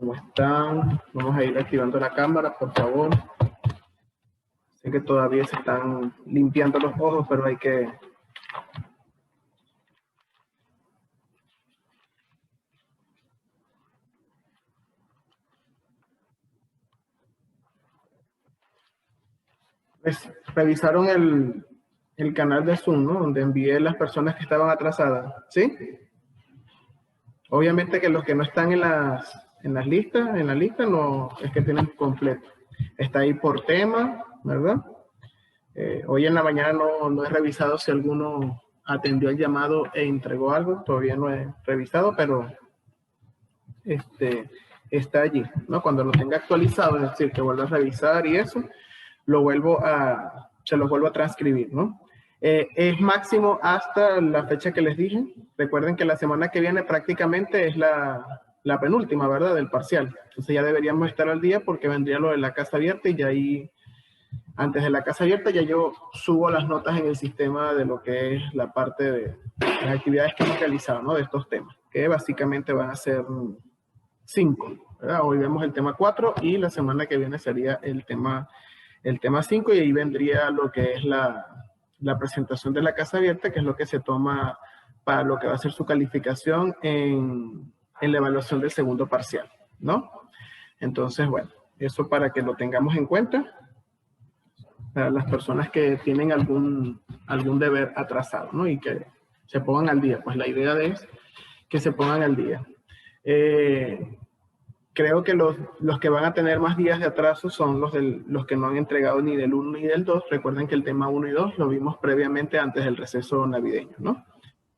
¿Cómo están? Vamos a ir activando la cámara, por favor. Sé que todavía se están limpiando los ojos, pero hay que... Revisaron el canal de Zoom, ¿no? Donde envié las personas que estaban atrasadas, ¿sí? Obviamente que los que no están en la lista no es que tienen completo. Está ahí por tema, ¿verdad? Hoy en la mañana no he revisado si alguno atendió el llamado e entregó algo. Todavía no he revisado, pero está allí, ¿no? Cuando lo tenga actualizado, es decir, que vuelva a revisar y eso, se lo vuelvo a transcribir, ¿no? Es máximo hasta la fecha que les dije. Recuerden que la semana que viene prácticamente es la penúltima, ¿verdad? Del parcial. Entonces ya deberíamos estar al día porque vendría lo de la casa abierta y ya ahí, antes de la casa abierta, ya yo subo las notas en el sistema de lo que es la parte de las actividades que hemos realizado, ¿no? De estos temas, que básicamente van a ser 5, ¿verdad? Hoy vemos el tema 4 y la semana que viene sería el tema 5 y ahí vendría lo que es la presentación de la casa abierta, que es lo que se toma para lo que va a ser su calificación en la evaluación del segundo parcial, ¿no? Entonces, bueno, eso para que lo tengamos en cuenta para las personas que tienen algún deber atrasado, ¿no? Y que se pongan al día. Pues la idea es que se pongan al día. Creo que los que van a tener más días de atraso son los que no han entregado ni del 1 ni del 2. Recuerden que el tema 1 y 2 lo vimos previamente antes del receso navideño, ¿no?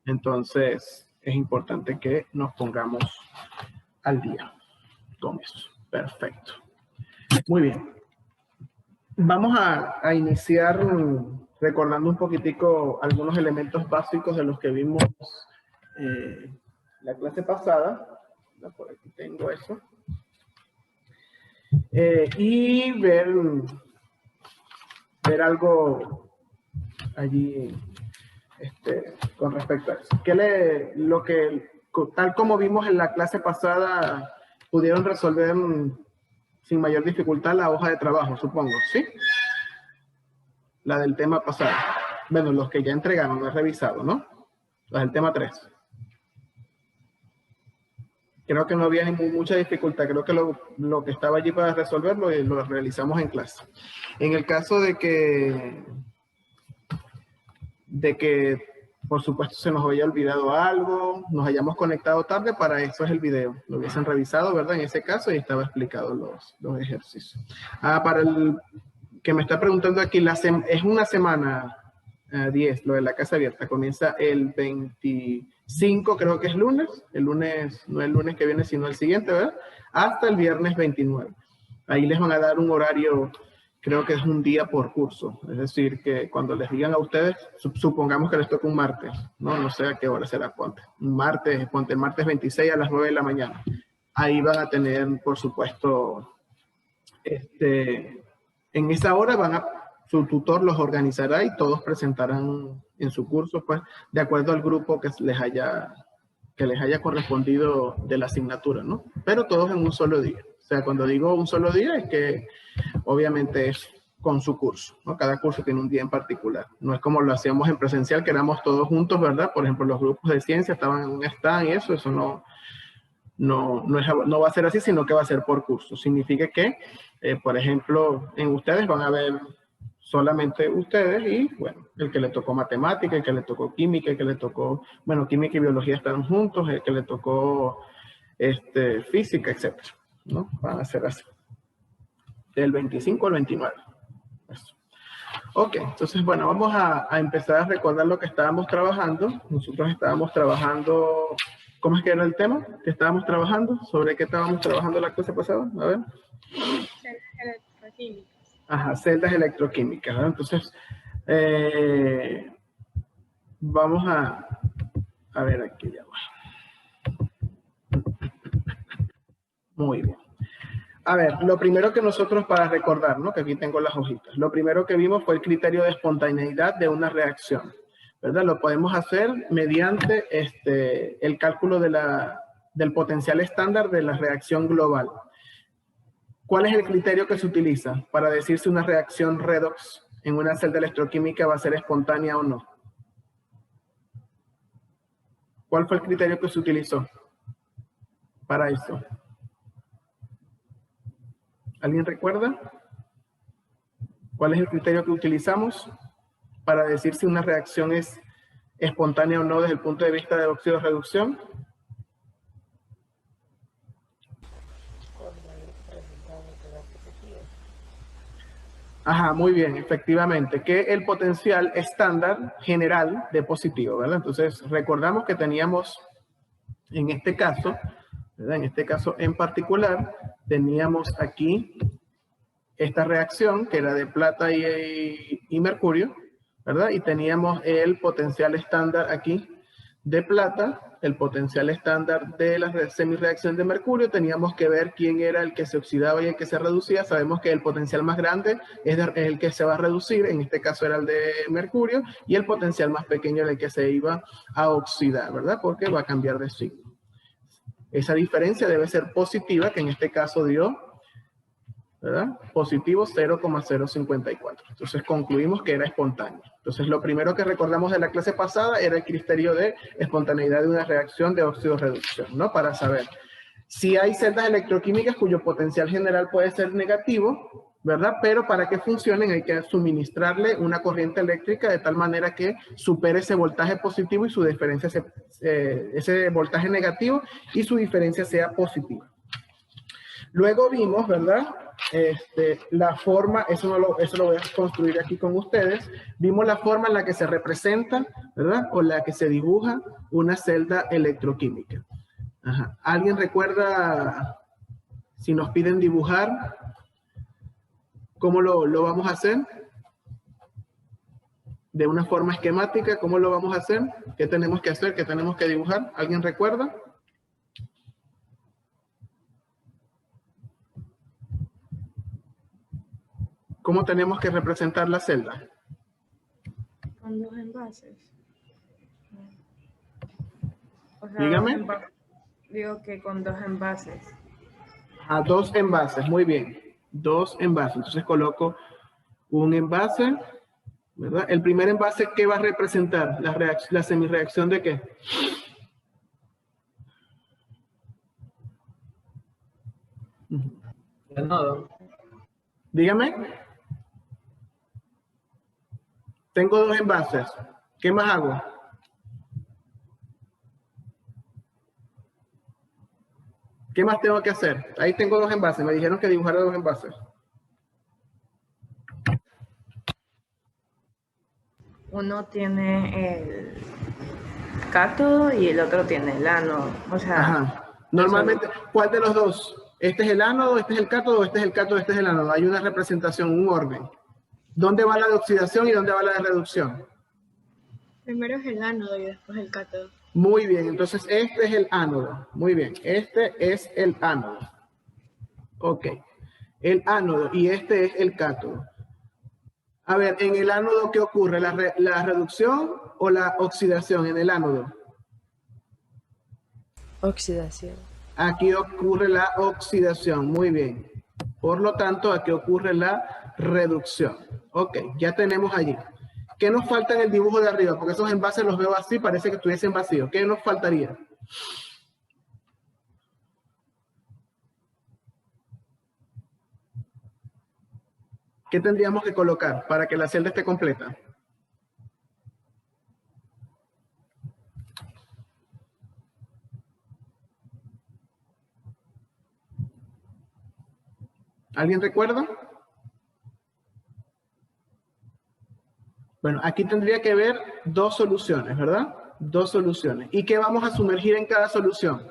Entonces, es importante que nos pongamos al día con eso. Perfecto. Muy bien. Vamos a iniciar recordando un poquitico algunos elementos básicos de los que vimos la clase pasada. Por aquí tengo eso. Y ver algo allí con respecto a eso. Tal como vimos en la clase pasada, pudieron resolver sin mayor dificultad la hoja de trabajo, supongo, ¿sí? La del tema pasado. Bueno, los que ya entregaron, no he revisado, ¿no? La del tema 3. Creo que no había mucha dificultad. Creo que lo que estaba allí para resolverlo lo realizamos en clase. En el caso de que por supuesto se nos había olvidado algo, nos hayamos conectado tarde, para eso es el video. Lo hubiesen revisado, ¿verdad? En ese caso, y estaba explicado los ejercicios. Para el que me está preguntando aquí, es una semana 10, lo de la casa abierta. Comienza el 25, creo que es lunes. El lunes, no el lunes que viene, sino el siguiente, ¿verdad? Hasta el viernes 29. Ahí les van a dar un horario, creo que es un día por curso. Es decir, que cuando les digan a ustedes, supongamos que les toca un martes, ¿no? No sé a qué hora será, ponte el martes 26 a las 9 de la mañana. Ahí van a tener, por supuesto, en esa hora su tutor los organizará y todos presentarán en su curso, pues, de acuerdo al grupo que les haya correspondido de la asignatura, ¿no? Pero todos en un solo día. O sea, cuando digo un solo día es que obviamente es con su curso, ¿no? Cada curso tiene un día en particular. No es como lo hacíamos en presencial, que éramos todos juntos, ¿verdad? Por ejemplo, los grupos de ciencia estaban en un stand y eso no va a ser así, sino que va a ser por curso. Significa que, por ejemplo, en ustedes van a ver solamente ustedes y, bueno, el que le tocó matemática, el que le tocó química, el que le tocó, bueno, química y biología están juntos, el que le tocó física, etc., ¿no? Van a ser así. Del 25 al 29. Eso. Ok, entonces, bueno, vamos a empezar a recordar lo que estábamos trabajando. Nosotros estábamos trabajando... ¿Cómo es que era el tema que estábamos trabajando? ¿Sobre qué estábamos trabajando la clase pasada? A ver. Celdas electroquímicas. Ajá, celdas electroquímicas, ¿verdad? Entonces, vamos a ver aquí ya va. Muy bien. A ver, lo primero que nosotros para recordar, ¿no? Que aquí tengo las hojitas. Lo primero que vimos fue el criterio de espontaneidad de una reacción, ¿verdad? Lo podemos hacer mediante el cálculo de la del potencial estándar de la reacción global. ¿Cuál es el criterio que se utiliza para decir si una reacción redox en una celda electroquímica va a ser espontánea o no? ¿Cuál fue el criterio que se utilizó para eso? ¿Alguien recuerda? ¿Cuál es el criterio que utilizamos para decir si una reacción es espontánea o no desde el punto de vista de óxido-reducción? Ajá, muy bien, efectivamente, que el potencial estándar general de positivo, ¿verdad? Entonces, recordamos que teníamos, en este caso, ¿verdad? En este caso en particular, teníamos aquí esta reacción que era de plata y mercurio, ¿verdad? Y teníamos el potencial estándar aquí de plata, el potencial estándar de la semirreacción de mercurio. Teníamos que ver quién era el que se oxidaba y el que se reducía. Sabemos que el potencial más grande es el que se va a reducir, en este caso era el de mercurio, y el potencial más pequeño era el que se iba a oxidar, ¿verdad? Porque va a cambiar de signo. Esa diferencia debe ser positiva, que en este caso dio, ¿verdad? Positivo 0,054. Entonces concluimos que era espontáneo. Entonces lo primero que recordamos de la clase pasada era el criterio de espontaneidad de una reacción de óxido-reducción, ¿no? Para saber si hay celdas electroquímicas cuyo potencial general puede ser negativo, ¿verdad? Pero para que funcionen hay que suministrarle una corriente eléctrica de tal manera que supere ese voltaje positivo y su diferencia, ese voltaje negativo y su diferencia sea positiva. Luego vimos, ¿verdad? La forma, eso lo voy a construir aquí con ustedes. Vimos la forma en la que se representa, ¿verdad? O la que se dibuja una celda electroquímica. Ajá. ¿Alguien recuerda si nos piden dibujar? ¿Cómo lo vamos a hacer? De una forma esquemática, ¿cómo lo vamos a hacer? ¿Qué tenemos que hacer? ¿Qué tenemos que dibujar? ¿Alguien recuerda? ¿Cómo tenemos que representar la celda? Con dos envases. O sea, Dígame. Digo que con dos envases. A dos envases, muy bien. Dos envases. Entonces coloco un envase, ¿verdad? El primer envase, ¿qué va a representar? La semirreacción de qué? De nodo. Dígame. Tengo dos envases. ¿Qué más hago? ¿Qué más tengo que hacer? Ahí tengo dos envases. Me dijeron que dibujara dos envases. Uno tiene el cátodo y el otro tiene el ánodo. O sea, ajá. Normalmente, ¿cuál de los dos? ¿Este es el ánodo, este es el cátodo, este es el cátodo, este es el ánodo? Hay una representación, un orden. ¿Dónde va la de oxidación y dónde va la de reducción? primero es el ánodo y después el cátodo. Muy bien, entonces este es el ánodo. Muy bien, este es el ánodo. Ok, el ánodo y este es el cátodo. A ver, en el ánodo, ¿qué ocurre? ¿La reducción o la oxidación en el ánodo? Oxidación. Aquí ocurre la oxidación, muy bien. Por lo tanto, aquí ocurre la reducción. Ok, ya tenemos allí. ¿Qué nos falta en el dibujo de arriba? Porque esos envases los veo así, parece que estuviesen vacíos. ¿Qué nos faltaría? ¿Qué tendríamos que colocar para que la celda esté completa? ¿Alguien recuerda? Bueno, aquí tendría que haber dos soluciones, ¿verdad? Dos soluciones. ¿Y qué vamos a sumergir en cada solución?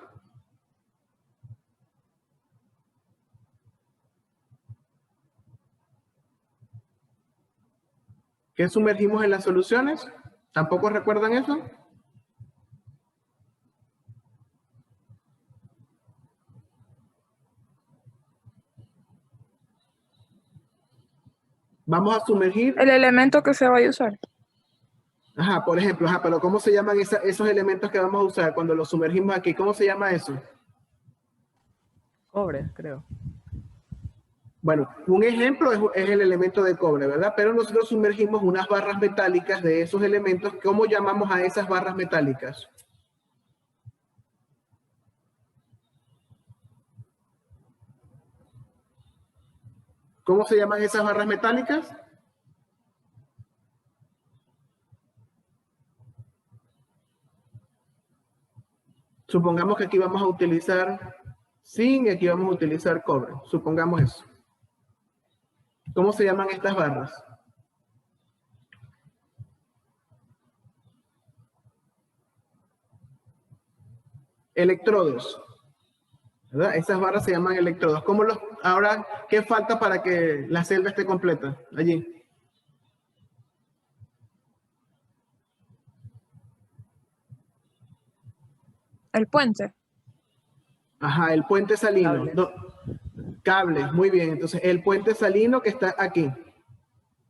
¿Qué sumergimos en las soluciones? ¿Tampoco recuerdan eso? Vamos a sumergir... El elemento que se vaya a usar. Ajá, por ejemplo, ajá, pero ¿cómo se llaman esos elementos que vamos a usar cuando los sumergimos aquí? ¿Cómo se llama eso? Cobre, creo. Bueno, un ejemplo es el elemento de cobre, ¿verdad? Pero nosotros sumergimos unas barras metálicas de esos elementos. ¿Cómo llamamos a esas barras metálicas? ¿Cómo se llaman esas barras metálicas? Supongamos que aquí vamos a utilizar zinc y aquí vamos a utilizar cobre. Supongamos eso. ¿Cómo se llaman estas barras? Electrodos. ¿Verdad? Esas barras se llaman electrodos. Ahora, ¿qué falta para que la celda esté completa? Allí. El puente. Ajá, el puente salino. Cable. No, cable, muy bien. Entonces, el puente salino que está aquí.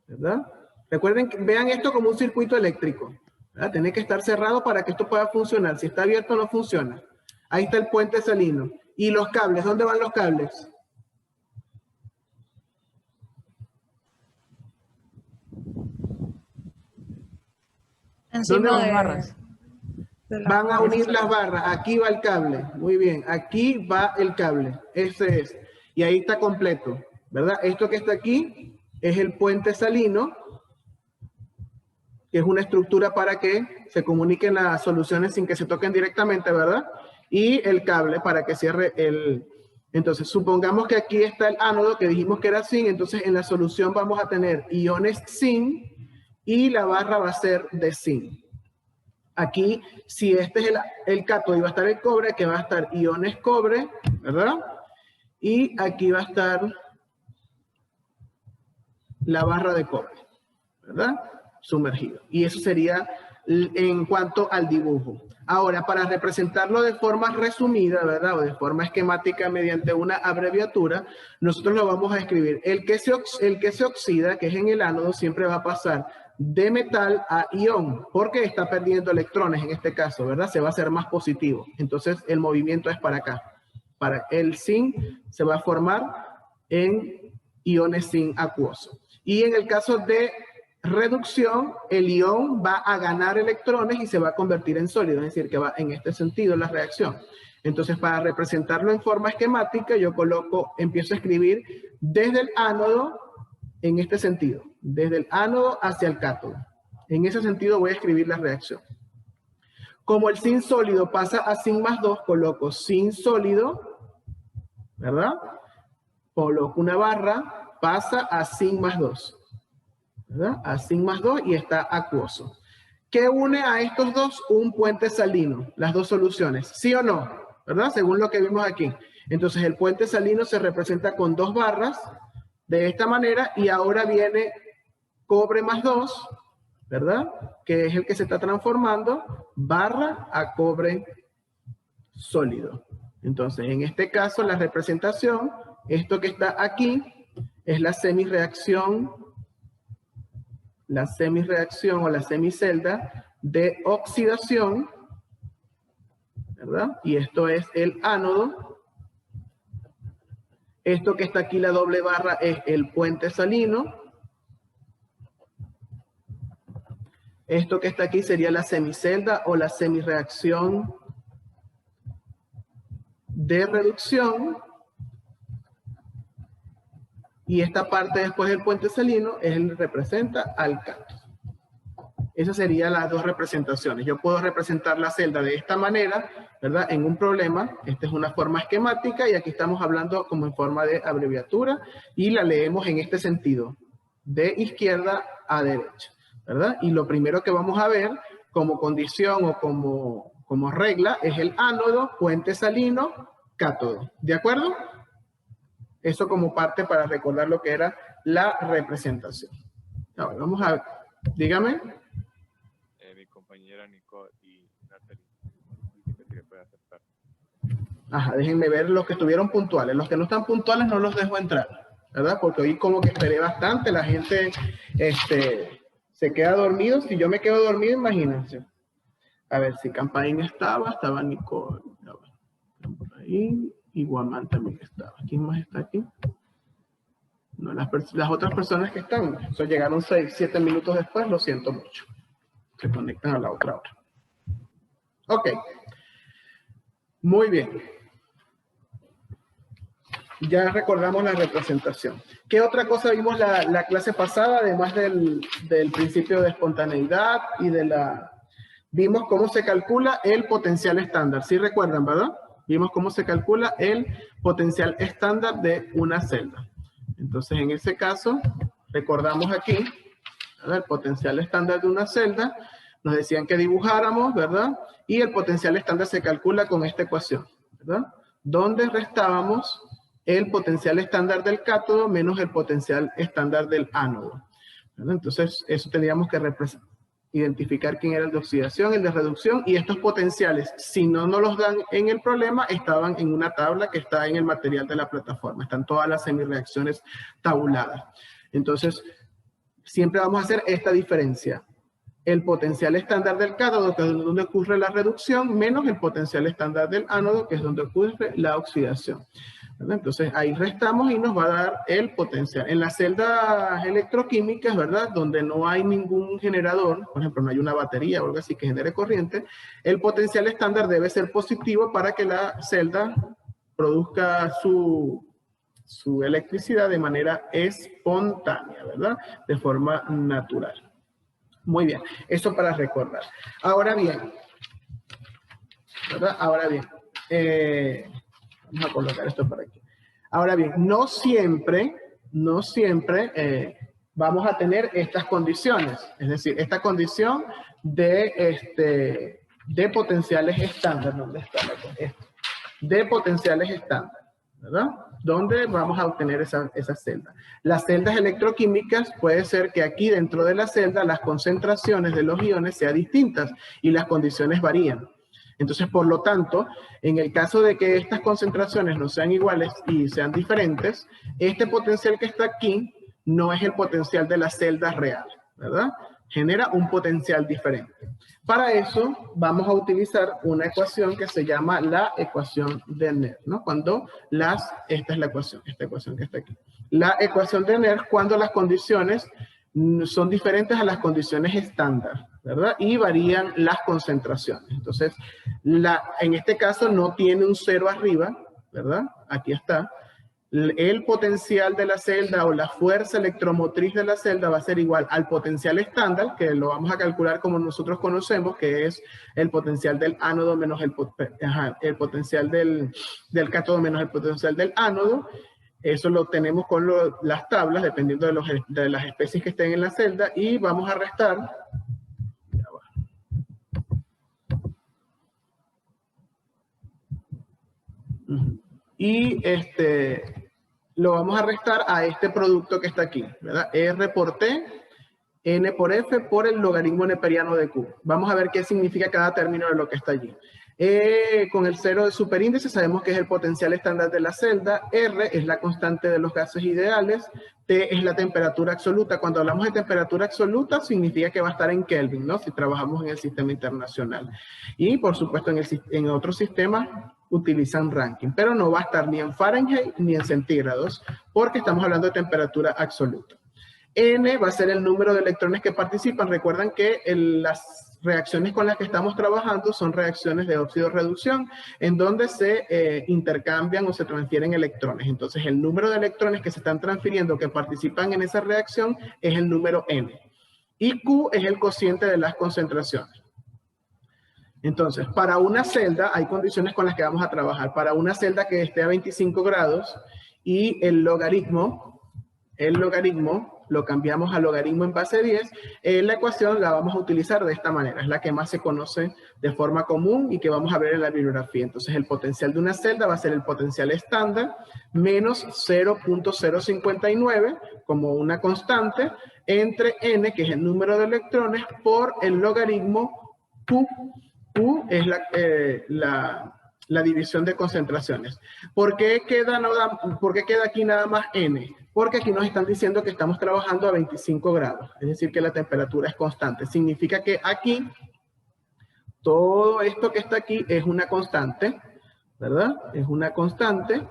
¿Verdad? Recuerden, vean esto como un circuito eléctrico. ¿Verdad? Tiene que estar cerrado para que esto pueda funcionar. Si está abierto, no funciona. Ahí está el puente salino. ¿Y los cables? ¿Dónde van los cables? Encima ¿Dónde de van barras? de las Van a barras. unir las barras. Aquí va el cable. Muy bien. Aquí va el cable. Ese es. Y ahí está completo. ¿Verdad? Esto que está aquí es el puente salino, que es una estructura para que se comuniquen las soluciones sin que se toquen directamente, ¿verdad? Y el cable para que cierre el... Entonces, supongamos que aquí está el ánodo, que dijimos que era zinc, entonces en la solución vamos a tener iones zinc y la barra va a ser de zinc. Aquí, si este es el cátodo, y va a estar el cobre, que va a estar iones cobre, ¿verdad? Y aquí va a estar la barra de cobre, ¿verdad? Sumergido. Y eso sería en cuanto al dibujo. Ahora, para representarlo de forma resumida, ¿verdad? O de forma esquemática mediante una abreviatura, nosotros lo vamos a escribir. El que se oxida, que es en el ánodo, siempre va a pasar de metal a ion, porque está perdiendo electrones en este caso, ¿verdad? Se va a hacer más positivo. Entonces, el movimiento es para acá. Para el zinc se va a formar en iones zinc acuoso. Y en el caso de reducción, el ion va a ganar electrones y se va a convertir en sólido, es decir, que va en este sentido la reacción. Entonces, para representarlo en forma esquemática, yo empiezo a escribir desde el ánodo en este sentido, desde el ánodo hacia el cátodo. En ese sentido voy a escribir la reacción. Como el zinc sólido pasa a zinc más 2, coloco zinc sólido, ¿verdad? Coloco una barra, pasa a zinc más 2. ¿Verdad? A zinc más 2 y está acuoso. ¿Qué une a estos dos? Un puente salino, las dos soluciones, ¿sí o no? ¿Verdad? Según lo que vimos aquí. Entonces el puente salino se representa con dos barras de esta manera y ahora viene cobre más 2, ¿verdad? Que es el que se está transformando, barra a cobre sólido. Entonces en este caso la representación, esto que está aquí, es la semirreacción o la semicelda de oxidación, ¿verdad? Y esto es el ánodo. Esto que está aquí, la doble barra, es el puente salino. Esto que está aquí sería la semicelda o la semirreacción de reducción. Y esta parte después del puente salino es el que representa al cátodo. Esas serían las dos representaciones. Yo puedo representar la celda de esta manera, ¿verdad? En un problema. Esta es una forma esquemática y aquí estamos hablando como en forma de abreviatura y la leemos en este sentido, de izquierda a derecha, ¿verdad? Y lo primero que vamos a ver como condición o como regla es el ánodo, puente salino, cátodo. ¿De acuerdo? Eso como parte para recordar lo que era la representación. Ahora, vamos a ver. Dígame. Mi compañera Nicole y Natalie dice que sí le puede aceptar. Ajá, déjenme ver los que estuvieron puntuales. Los que no están puntuales no los dejo entrar, ¿verdad? Porque hoy como que esperé bastante. La gente se queda dormido. Si yo me quedo dormido, imagínense. A ver, si Campaín estaba Nicole. Por ahí. Y Guamán también estaba. ¿Quién más está aquí? No, las otras personas que están. Eso llegaron 6, 7 minutos después, lo siento mucho. Se conectan a la otra hora. Ok. Muy bien. Ya recordamos la representación. ¿Qué otra cosa vimos la clase pasada, además del principio de espontaneidad y de la... Vimos cómo se calcula el potencial estándar. ¿Sí recuerdan, verdad? Vimos cómo se calcula el potencial estándar de una celda. Entonces, en ese caso, recordamos aquí, ¿verdad? El potencial estándar de una celda. Nos decían que dibujáramos, ¿verdad? Y el potencial estándar se calcula con esta ecuación, ¿verdad? Donde restábamos el potencial estándar del cátodo menos el potencial estándar del ánodo, ¿verdad? Entonces, eso teníamos que identificar quién era el de oxidación, el de reducción, y estos potenciales, si no nos los dan en el problema, estaban en una tabla que está en el material de la plataforma. Están todas las semireacciones tabuladas. Entonces, siempre vamos a hacer esta diferencia. El potencial estándar del cátodo, que es donde ocurre la reducción, menos el potencial estándar del ánodo, que es donde ocurre la oxidación. ¿Verdad? Entonces ahí restamos y nos va a dar el potencial. En las celdas electroquímicas, ¿verdad? Donde no hay ningún generador, por ejemplo, no hay una batería o algo así que genere corriente, el potencial estándar debe ser positivo para que la celda produzca su electricidad de manera espontánea, ¿verdad? De forma natural. Muy bien, eso para recordar. Ahora bien, ¿verdad? Ahora bien, vamos a colocar esto por aquí. Ahora bien, no siempre vamos a tener estas condiciones. Es decir, esta condición de potenciales estándar. ¿Dónde está esto? De potenciales estándar, ¿verdad? ¿Dónde vamos a obtener esa celda? Las celdas electroquímicas puede ser que aquí dentro de la celda las concentraciones de los iones sean distintas y las condiciones varían. Entonces, por lo tanto, en el caso de que estas concentraciones no sean iguales y sean diferentes, este potencial que está aquí no es el potencial de la celda real, ¿verdad? Genera un potencial diferente. Para eso, vamos a utilizar una ecuación que se llama la ecuación de NER, ¿no? Esta es la ecuación, esta ecuación que está aquí. La ecuación de NER cuando las condiciones son diferentes a las condiciones estándar, ¿verdad? Y varían las concentraciones. Entonces, en este caso no tiene un cero arriba, ¿verdad? Aquí está. El potencial de la celda o la fuerza electromotriz de la celda va a ser igual al potencial estándar, que lo vamos a calcular como nosotros conocemos, que es el potencial del ánodo menos el potencial del cátodo menos el potencial del ánodo. Eso lo tenemos con las tablas, dependiendo de las especies que estén en la celda, y vamos a restar. Y lo vamos a restar a este producto que está aquí, ¿verdad? R por T, N por F por el logaritmo neperiano de Q. Vamos a ver qué significa cada término de lo que está allí. Con el cero de superíndice sabemos que es el potencial estándar de la celda, R es la constante de los gases ideales, T es la temperatura absoluta. Cuando hablamos de temperatura absoluta significa que va a estar en Kelvin, ¿no? Si trabajamos en el sistema internacional. Y por supuesto en otros sistemas utilizan Rankine, pero no va a estar ni en Fahrenheit ni en centígrados porque estamos hablando de temperatura absoluta. N va a ser el número de electrones que participan. Recuerdan que las reacciones con las que estamos trabajando son reacciones de óxido-reducción, en donde se intercambian o se transfieren electrones. Entonces, el número de electrones que se están transfiriendo, que participan en esa reacción, es el número N. Y Q es el cociente de las concentraciones. Entonces, para una celda, hay condiciones con las que vamos a trabajar. Para una celda que esté a 25 grados y el logaritmo lo cambiamos a logaritmo en base 10, la ecuación la vamos a utilizar de esta manera. Es la que más se conoce de forma común y que vamos a ver en la bibliografía. Entonces, el potencial de una celda va a ser el potencial estándar menos 0.059 como una constante entre N, que es el número de electrones, por el logaritmo Q. Q es la división de concentraciones. ¿Por qué queda aquí nada más N? Porque aquí nos están diciendo que estamos trabajando a 25 grados, es decir, que la temperatura es constante. Significa que aquí, todo esto que está aquí es una constante, ¿verdad? Es una constante,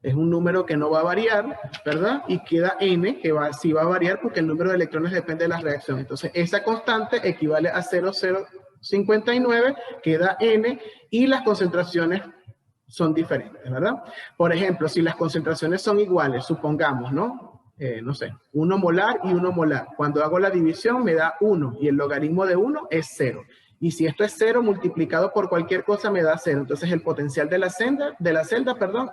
es un número que no va a variar, ¿verdad? Y queda n, que sí va a variar porque el número de electrones depende de la reacción. Entonces, esa constante equivale a 0,059, queda n, y las concentraciones son diferentes, ¿verdad? Por ejemplo, si las concentraciones son iguales, supongamos, ¿no? No sé, 1 molar y 1 molar. Cuando hago la división me da 1 y el logaritmo de 1 es 0. Y si esto es 0 multiplicado por cualquier cosa me da 0. Entonces el potencial de la celda,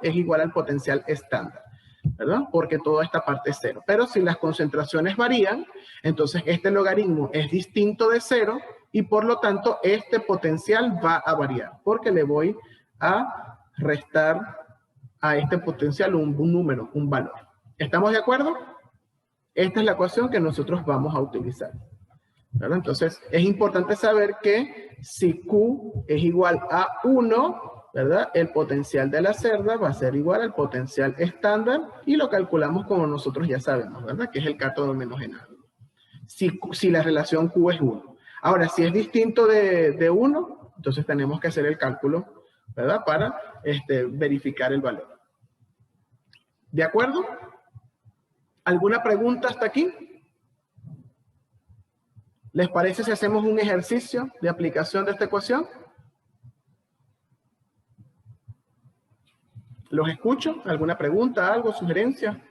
es igual al potencial estándar, ¿verdad? Porque toda esta parte es 0. Pero si las concentraciones varían, entonces este logaritmo es distinto de 0 y por lo tanto este potencial va a variar. Porque le voy a restar a este potencial un número, un valor. ¿Estamos de acuerdo? Esta es la ecuación que nosotros vamos a utilizar, ¿verdad? Entonces, es importante saber que si Q es igual a 1, ¿verdad? El potencial de la celda va a ser igual al potencial estándar y lo calculamos como nosotros ya sabemos, ¿verdad? Que es el cátodo menos enano. Si la relación Q es 1. Ahora, si es distinto de 1, entonces tenemos que hacer el cálculo, ¿verdad? Para verificar el valor. ¿De acuerdo? ¿Alguna pregunta hasta aquí? ¿Les parece si hacemos un ejercicio de aplicación de esta ecuación? ¿Los escucho? ¿Alguna pregunta, algo, sugerencia?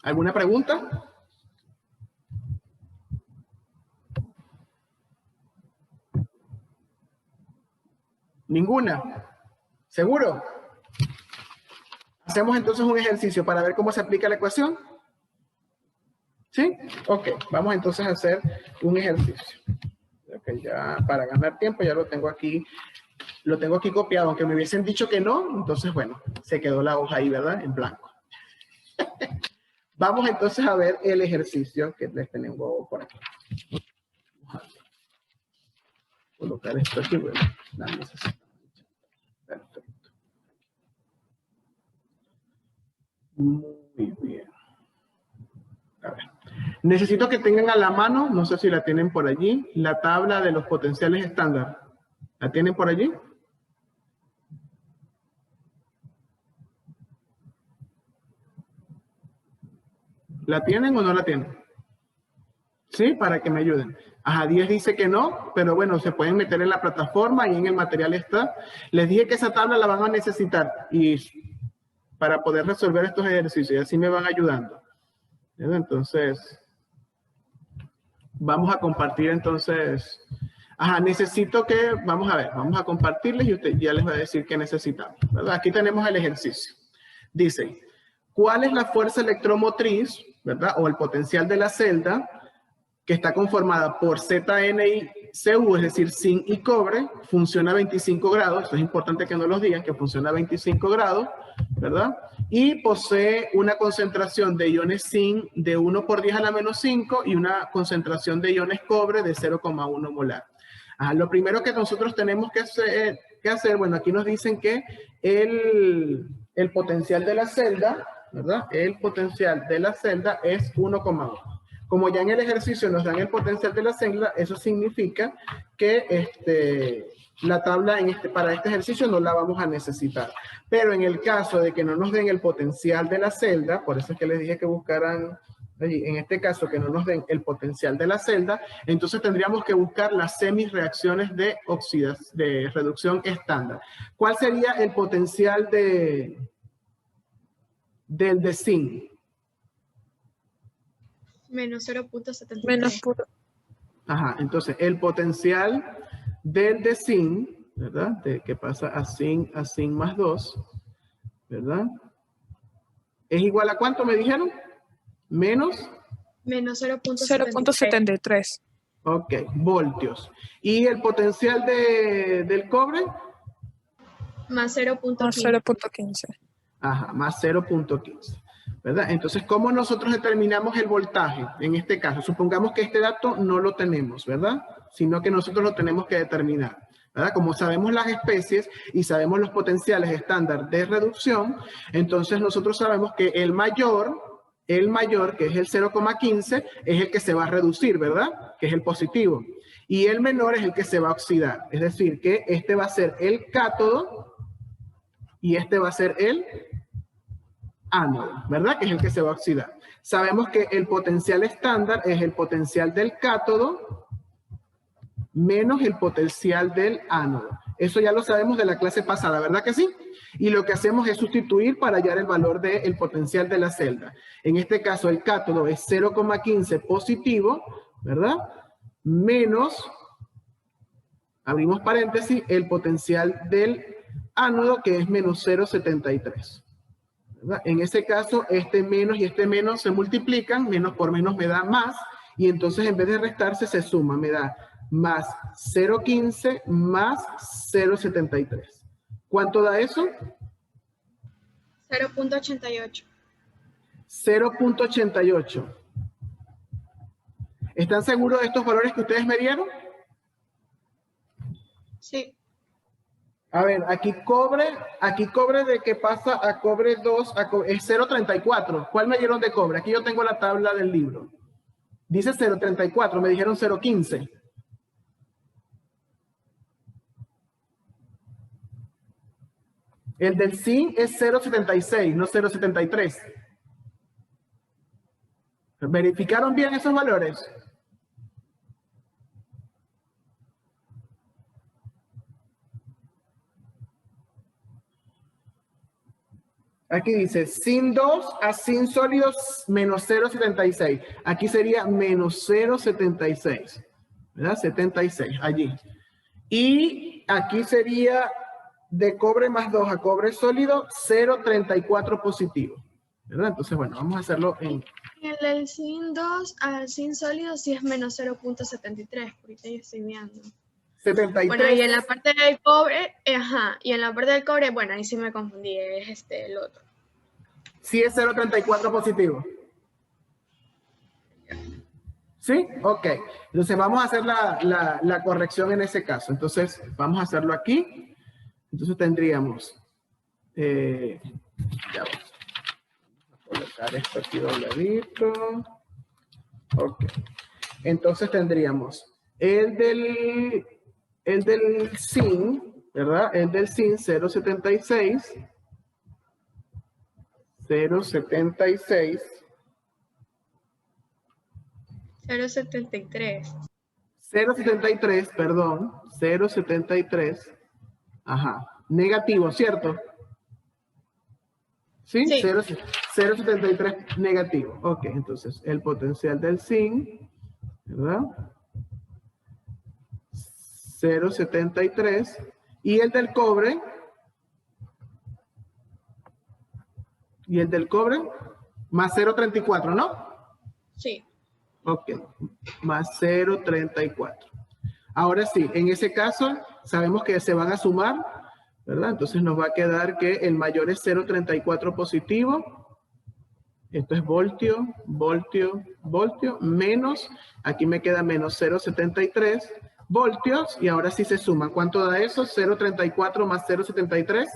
¿Alguna pregunta? ¿Ninguna? ¿Seguro? ¿Hacemos entonces un ejercicio para ver cómo se aplica la ecuación? ¿Sí? Ok, vamos entonces a hacer un ejercicio. Ok, ya para ganar tiempo ya lo tengo aquí copiado, aunque me hubiesen dicho que no, entonces bueno, se quedó la hoja ahí, ¿verdad? En blanco. Vamos entonces a ver el ejercicio que les tengo por aquí. Vamos a colocar esto aquí, bueno, perfecto. Muy bien. A ver. Necesito que tengan a la mano, no sé si la tienen por allí, la tabla de los potenciales estándar. ¿La tienen por allí? ¿La tienen o no la tienen? Sí, para que me ayuden. Ajá, 10 dice que no, pero bueno, se pueden meter en la plataforma y en el material está. Les dije que esa tabla la van a necesitar y para poder resolver estos ejercicios y así me van ayudando. Entonces, vamos a compartir entonces. Ajá, necesito que, vamos a ver, vamos a compartirles y usted ya les va a decir qué necesitamos, ¿verdad? Aquí tenemos el ejercicio. Dice, ¿cuál es la fuerza electromotriz, ¿verdad? O el potencial de la celda que está conformada por ZN y Cu, es decir, zinc y cobre, funciona a 25 grados, eso es importante que no los digan, que funciona a 25 grados, ¿verdad? Y posee una concentración de iones zinc de 1 por 10 a la menos 5 y una concentración de iones cobre de 0,1 molar. Lo primero que nosotros tenemos que hacer, bueno, aquí nos dicen que el potencial de la celda, ¿verdad? El potencial de la celda es 1,1. Como ya en el ejercicio nos dan el potencial de la celda, eso significa que la tabla para este ejercicio no la vamos a necesitar. Pero en el caso de que no nos den el potencial de la celda, por eso es que les dije que buscaran, en este caso que no nos den el potencial de la celda, entonces tendríamos que buscar las semirreacciones de reducción estándar. ¿Cuál sería el potencial del de zinc? Menos 0.73. Menos puro. Ajá, entonces el potencial del de zinc, ¿verdad? Que pasa a zinc más 2, ¿verdad? ¿Es igual a cuánto me dijeron? Menos 0.73. Ok, voltios. ¿Y el potencial del cobre? Más Más 0.15. 0.15. Ajá, más 0.15. ¿Verdad? Entonces, ¿cómo nosotros determinamos el voltaje? En este caso, supongamos que este dato no lo tenemos, ¿verdad? Sino que nosotros lo tenemos que determinar, ¿verdad? Como sabemos las especies y sabemos los potenciales estándar de reducción, entonces nosotros sabemos que el mayor El mayor, que es el 0,15, es el que se va a reducir, ¿verdad? Que es el positivo. Y el menor es el que se va a oxidar. Es decir, que este va a ser el cátodo y este va a ser el ánodo, ¿verdad? Que es el que se va a oxidar. Sabemos que el potencial estándar es el potencial del cátodo menos el potencial del ánodo. Eso ya lo sabemos de la clase pasada, ¿verdad que sí? Y lo que hacemos es sustituir para hallar el valor del potencial de la celda. En este caso, el cátodo es 0,15 positivo, ¿verdad? Menos, abrimos paréntesis, el potencial del ánodo, que es menos 0,73. ¿Verdad? En ese caso, este menos y este menos se multiplican, menos por menos me da más, y entonces en vez de restarse se suma, me da más 0,15 más 0,73. ¿Cuánto da eso? 0.88. 0.88. ¿Están seguros de estos valores que ustedes me dieron? Sí. A ver, aquí cobre de que pasa a cobre 2, es 0.34. ¿Cuál me dieron de cobre? Aquí yo tengo la tabla del libro. Dice 0.34, me dijeron 0.15. El del zinc es 0.76, no 0.73. ¿Verificaron bien esos valores? Aquí dice zinc 2 a zinc sólidos menos 0.76. Aquí sería menos 0.76. ¿Verdad? 76, allí. Y aquí sería de cobre más 2 a cobre sólido, 0.34 positivo. ¿Verdad? Entonces, bueno, vamos a hacerlo en... El zinc 2 al zinc sólido sí es menos 0.73, ahorita yo estoy viendo. 73. Bueno, y en la parte del cobre, y en la parte del cobre, bueno, ahí sí me confundí, es el otro. Sí es 0.34 positivo. ¿Sí? Ok. Entonces vamos a hacer la corrección en ese caso. Entonces vamos a hacerlo aquí. Entonces tendríamos... ya vamos a colocar esto aquí dobladito. Ok. Entonces tendríamos el del zinc, ¿verdad? El del zinc 0.76. 0.73. 0.73, perdón. 0.73. Ajá. Negativo, ¿cierto? ¿Sí? Sí. 0.73 negativo. Ok, entonces el potencial del zinc, ¿verdad? 0.73. Y el del cobre. Y el del cobre, más 0.34, ¿no? Sí. Ok, más 0.34. Ahora sí, en ese caso, sabemos que se van a sumar, ¿verdad? Entonces nos va a quedar que el mayor es 0.34 positivo. Esto es voltio, voltio, voltio, menos, aquí me queda menos 0.73 voltios, y ahora sí se suman. ¿Cuánto da eso? 0.34 más 0.73.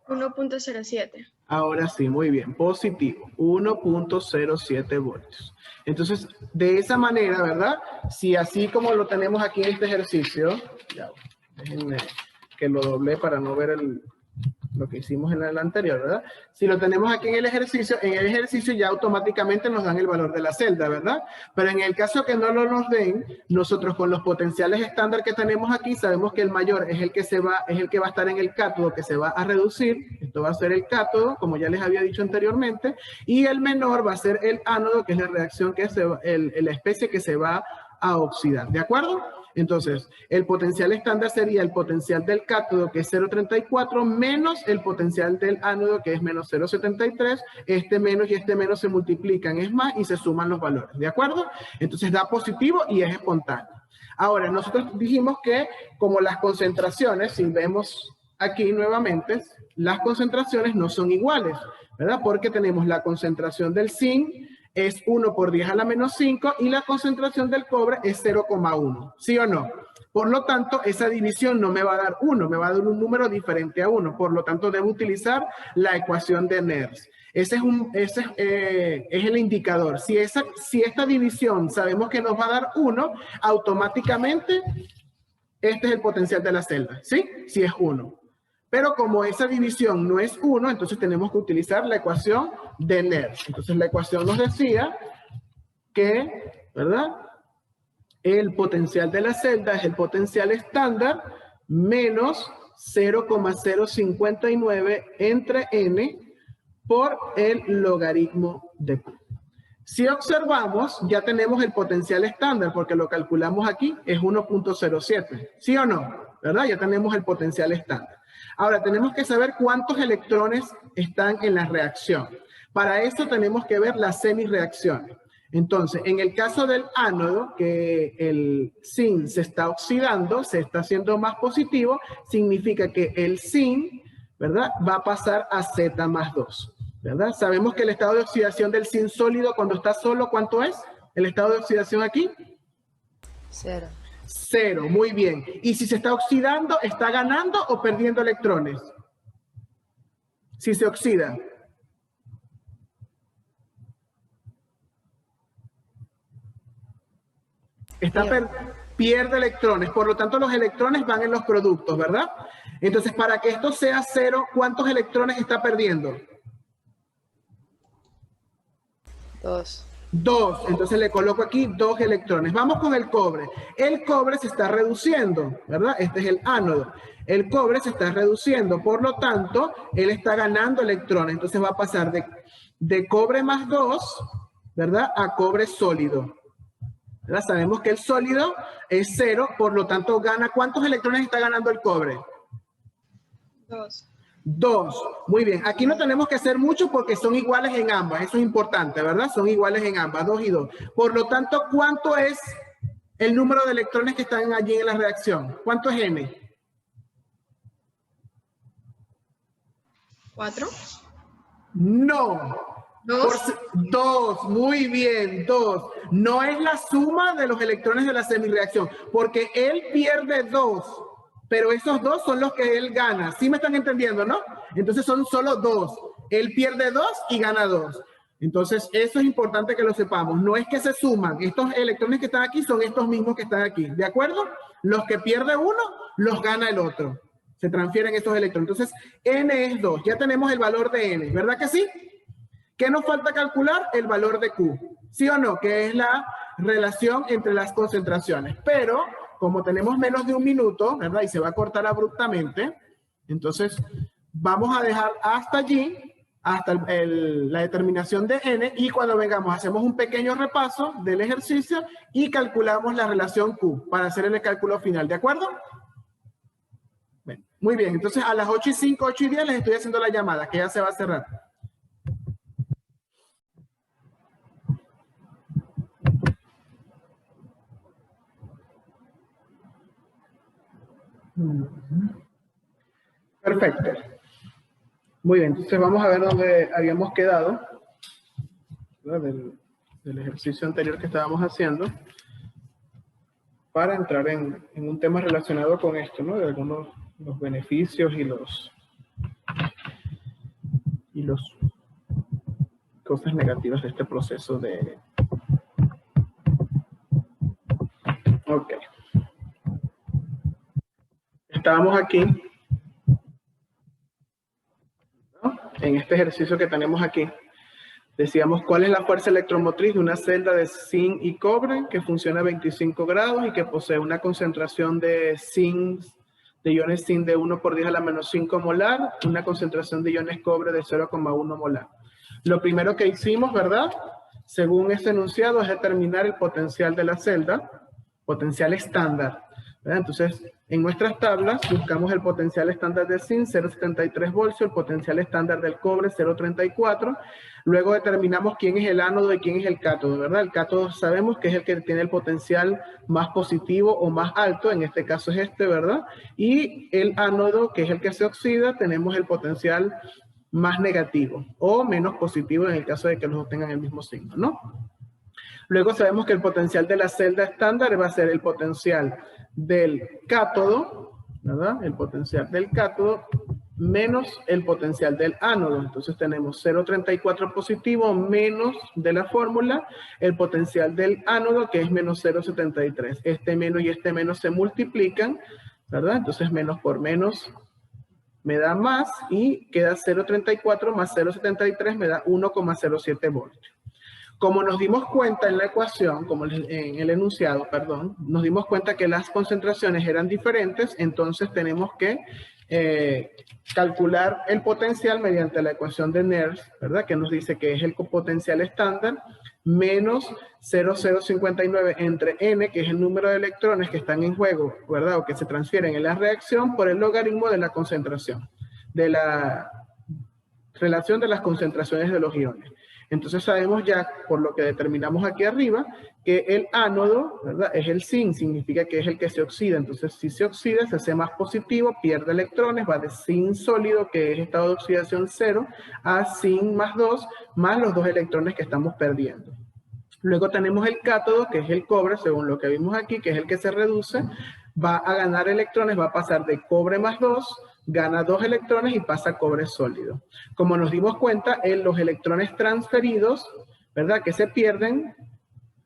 1.07. Ahora sí, muy bien, positivo, 1.07 voltios. Entonces, de esa manera, ¿verdad? Si así como lo tenemos aquí en este ejercicio, ya, déjenme que lo doble para no ver lo que hicimos en el anterior, ¿verdad? Si lo tenemos aquí en el ejercicio ya automáticamente nos dan el valor de la celda, ¿verdad? Pero en el caso que no lo nos den, nosotros con los potenciales estándar que tenemos aquí, sabemos que el mayor es el que va a estar en el cátodo, que se va a reducir. Esto va a ser el cátodo, como ya les había dicho anteriormente, y el menor va a ser el ánodo, que es la reacción que la especie que se va a oxidar, ¿de acuerdo? Entonces, el potencial estándar sería el potencial del cátodo, que es 0.34, menos el potencial del ánodo, que es menos 0.73. Este menos y este menos se multiplican, es más, y se suman los valores, ¿de acuerdo? Entonces da positivo y es espontáneo. Ahora, nosotros dijimos que como las concentraciones, si vemos aquí nuevamente, las concentraciones no son iguales, ¿verdad? Porque tenemos la concentración del zinc es 1 por 10 a la menos 5 y la concentración del cobre es 0,1. ¿Sí o no? Por lo tanto, esa división no me va a dar 1, me va a dar un número diferente a 1. Por lo tanto, debo utilizar la ecuación de Nernst. Ese es el indicador. Si esta división sabemos que nos va a dar 1, automáticamente este es el potencial de la celda, ¿sí? Si es 1. Pero como esa división no es 1, entonces tenemos que utilizar la ecuación de Nernst. Entonces la ecuación nos decía que, ¿verdad? El potencial de la celda es el potencial estándar menos 0,059 entre n por el logaritmo de Q. Si observamos, ya tenemos el potencial estándar porque lo calculamos aquí, es 1.07. ¿Sí o no? ¿Verdad? Ya tenemos el potencial estándar. Ahora, tenemos que saber cuántos electrones están en la reacción. Para eso tenemos que ver las semirreacciones. Entonces, en el caso del ánodo, que el zinc se está oxidando, se está haciendo más positivo, significa que el zinc, ¿verdad?, va a pasar a Z más 2. ¿Verdad? Sabemos que el estado de oxidación del zinc sólido cuando está solo, ¿cuánto es? ¿El estado de oxidación aquí? 0. 0, muy bien. Y si se está oxidando, ¿está ganando o perdiendo electrones? Si se oxida. Pierde electrones, por lo tanto los electrones van en los productos, ¿verdad? Entonces, para que esto sea 0, ¿cuántos electrones está perdiendo? 2. 2, entonces le coloco aquí 2 electrones. Vamos con el cobre. El cobre se está reduciendo, ¿verdad? Este es el ánodo. El cobre se está reduciendo, por lo tanto, él está ganando electrones. Entonces va a pasar de cobre más 2, ¿verdad?, a cobre sólido. ¿Verdad? Sabemos que el sólido es 0, por lo tanto gana. ¿Cuántos electrones está ganando el cobre? 2. 2. Muy bien. Aquí no tenemos que hacer mucho porque son iguales en ambas. Eso es importante, ¿verdad? Son iguales en ambas, 2 y 2. Por lo tanto, ¿cuánto es el número de electrones que están allí en la reacción? ¿Cuánto es N? 4. No. 2. 2, muy bien, 2. No es la suma de los electrones de la semirreacción, porque él pierde 2, pero esos 2 son los que él gana. ¿Sí me están entendiendo, no? Entonces son solo 2. Él pierde 2 y gana 2. Entonces eso es importante que lo sepamos. No es que se suman. Estos electrones que están aquí son estos mismos que están aquí. ¿De acuerdo? Los que pierde uno, los gana el otro. Se transfieren estos electrones. Entonces N es 2. Ya tenemos el valor de N, ¿verdad que sí? ¿Qué nos falta calcular? El valor de Q. ¿Sí o no? Que es la relación entre las concentraciones. Pero, como tenemos menos de un minuto, ¿verdad? Y se va a cortar abruptamente, entonces vamos a dejar hasta allí, hasta la determinación de N, y cuando vengamos hacemos un pequeño repaso del ejercicio y calculamos la relación Q para hacer el cálculo final. ¿De acuerdo? Bueno, muy bien. Entonces a las 8:05, 8:10 les estoy haciendo la llamada, que ya se va a cerrar. Perfecto. Muy bien, entonces vamos a ver dónde habíamos quedado, del ejercicio anterior que estábamos haciendo, para entrar en un tema relacionado con esto, ¿no? De algunos los beneficios y los cosas negativas de este proceso de... Ok. Estábamos aquí, ¿no?, en este ejercicio que tenemos aquí. Decíamos cuál es la fuerza electromotriz de una celda de zinc y cobre que funciona a 25 grados y que posee una concentración de iones zinc de 1 por 10 a la menos 5 molar, una concentración de iones cobre de 0,1 molar. Lo primero que hicimos, ¿verdad?, según este enunciado, es determinar el potencial de la celda, potencial estándar, ¿verdad? Entonces, en nuestras tablas buscamos el potencial estándar de zinc, 0,73 voltios, el potencial estándar del cobre, 0,34. Luego determinamos quién es el ánodo y quién es el cátodo, ¿verdad? El cátodo sabemos que es el que tiene el potencial más positivo o más alto, en este caso es este, ¿verdad? Y el ánodo, que es el que se oxida, tenemos el potencial más negativo o menos positivo en el caso de que los dos tengan el mismo signo, ¿no? Luego sabemos que el potencial de la celda estándar va a ser el potencial del cátodo, ¿verdad? El potencial del cátodo menos el potencial del ánodo. Entonces tenemos 0,34 positivo menos de la fórmula el potencial del ánodo, que es menos 0,73. Este menos y este menos se multiplican, ¿verdad? Entonces menos por menos me da más y queda 0,34 más 0,73 me da 1,07 voltios. Como nos dimos cuenta en la ecuación, como en el enunciado, perdón, nos dimos cuenta que las concentraciones eran diferentes, entonces tenemos que calcular el potencial mediante la ecuación de Nernst, ¿verdad? Que nos dice que es el potencial estándar menos 0,059 entre n, que es el número de electrones que están en juego, ¿verdad? O que se transfieren en la reacción por el logaritmo de la concentración, de la relación de las concentraciones de los iones. Entonces sabemos ya, por lo que determinamos aquí arriba, que el ánodo, ¿verdad? Es el zinc, significa que es el que se oxida. Entonces si se oxida, se hace más positivo, pierde electrones, va de zinc sólido, que es estado de oxidación 0, a zinc más 2, más los 2 electrones que estamos perdiendo. Luego tenemos el cátodo, que es el cobre, según lo que vimos aquí, que es el que se reduce, va a ganar electrones, va a pasar de cobre más 2, gana 2 electrones y pasa a cobre sólido. Como nos dimos cuenta, los electrones transferidos, ¿verdad? Que se pierden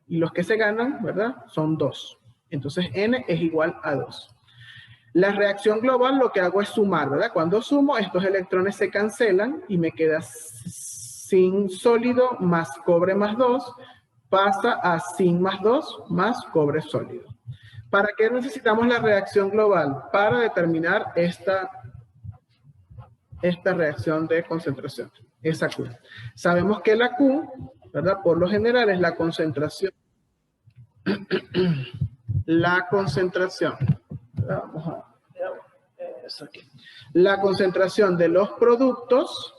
y los que se ganan, ¿verdad? Son 2. Entonces N es igual a 2. La reacción global lo que hago es sumar, ¿verdad? Cuando sumo, estos electrones se cancelan y me queda zinc sólido más cobre más 2, pasa a zinc más 2 más cobre sólido. ¿Para qué necesitamos la reacción global? Para determinar esta reacción de concentración, esa Q. Sabemos que la Q, ¿verdad? Por lo general es la concentración. La concentración. Vamos a ver eso aquí. La concentración de los productos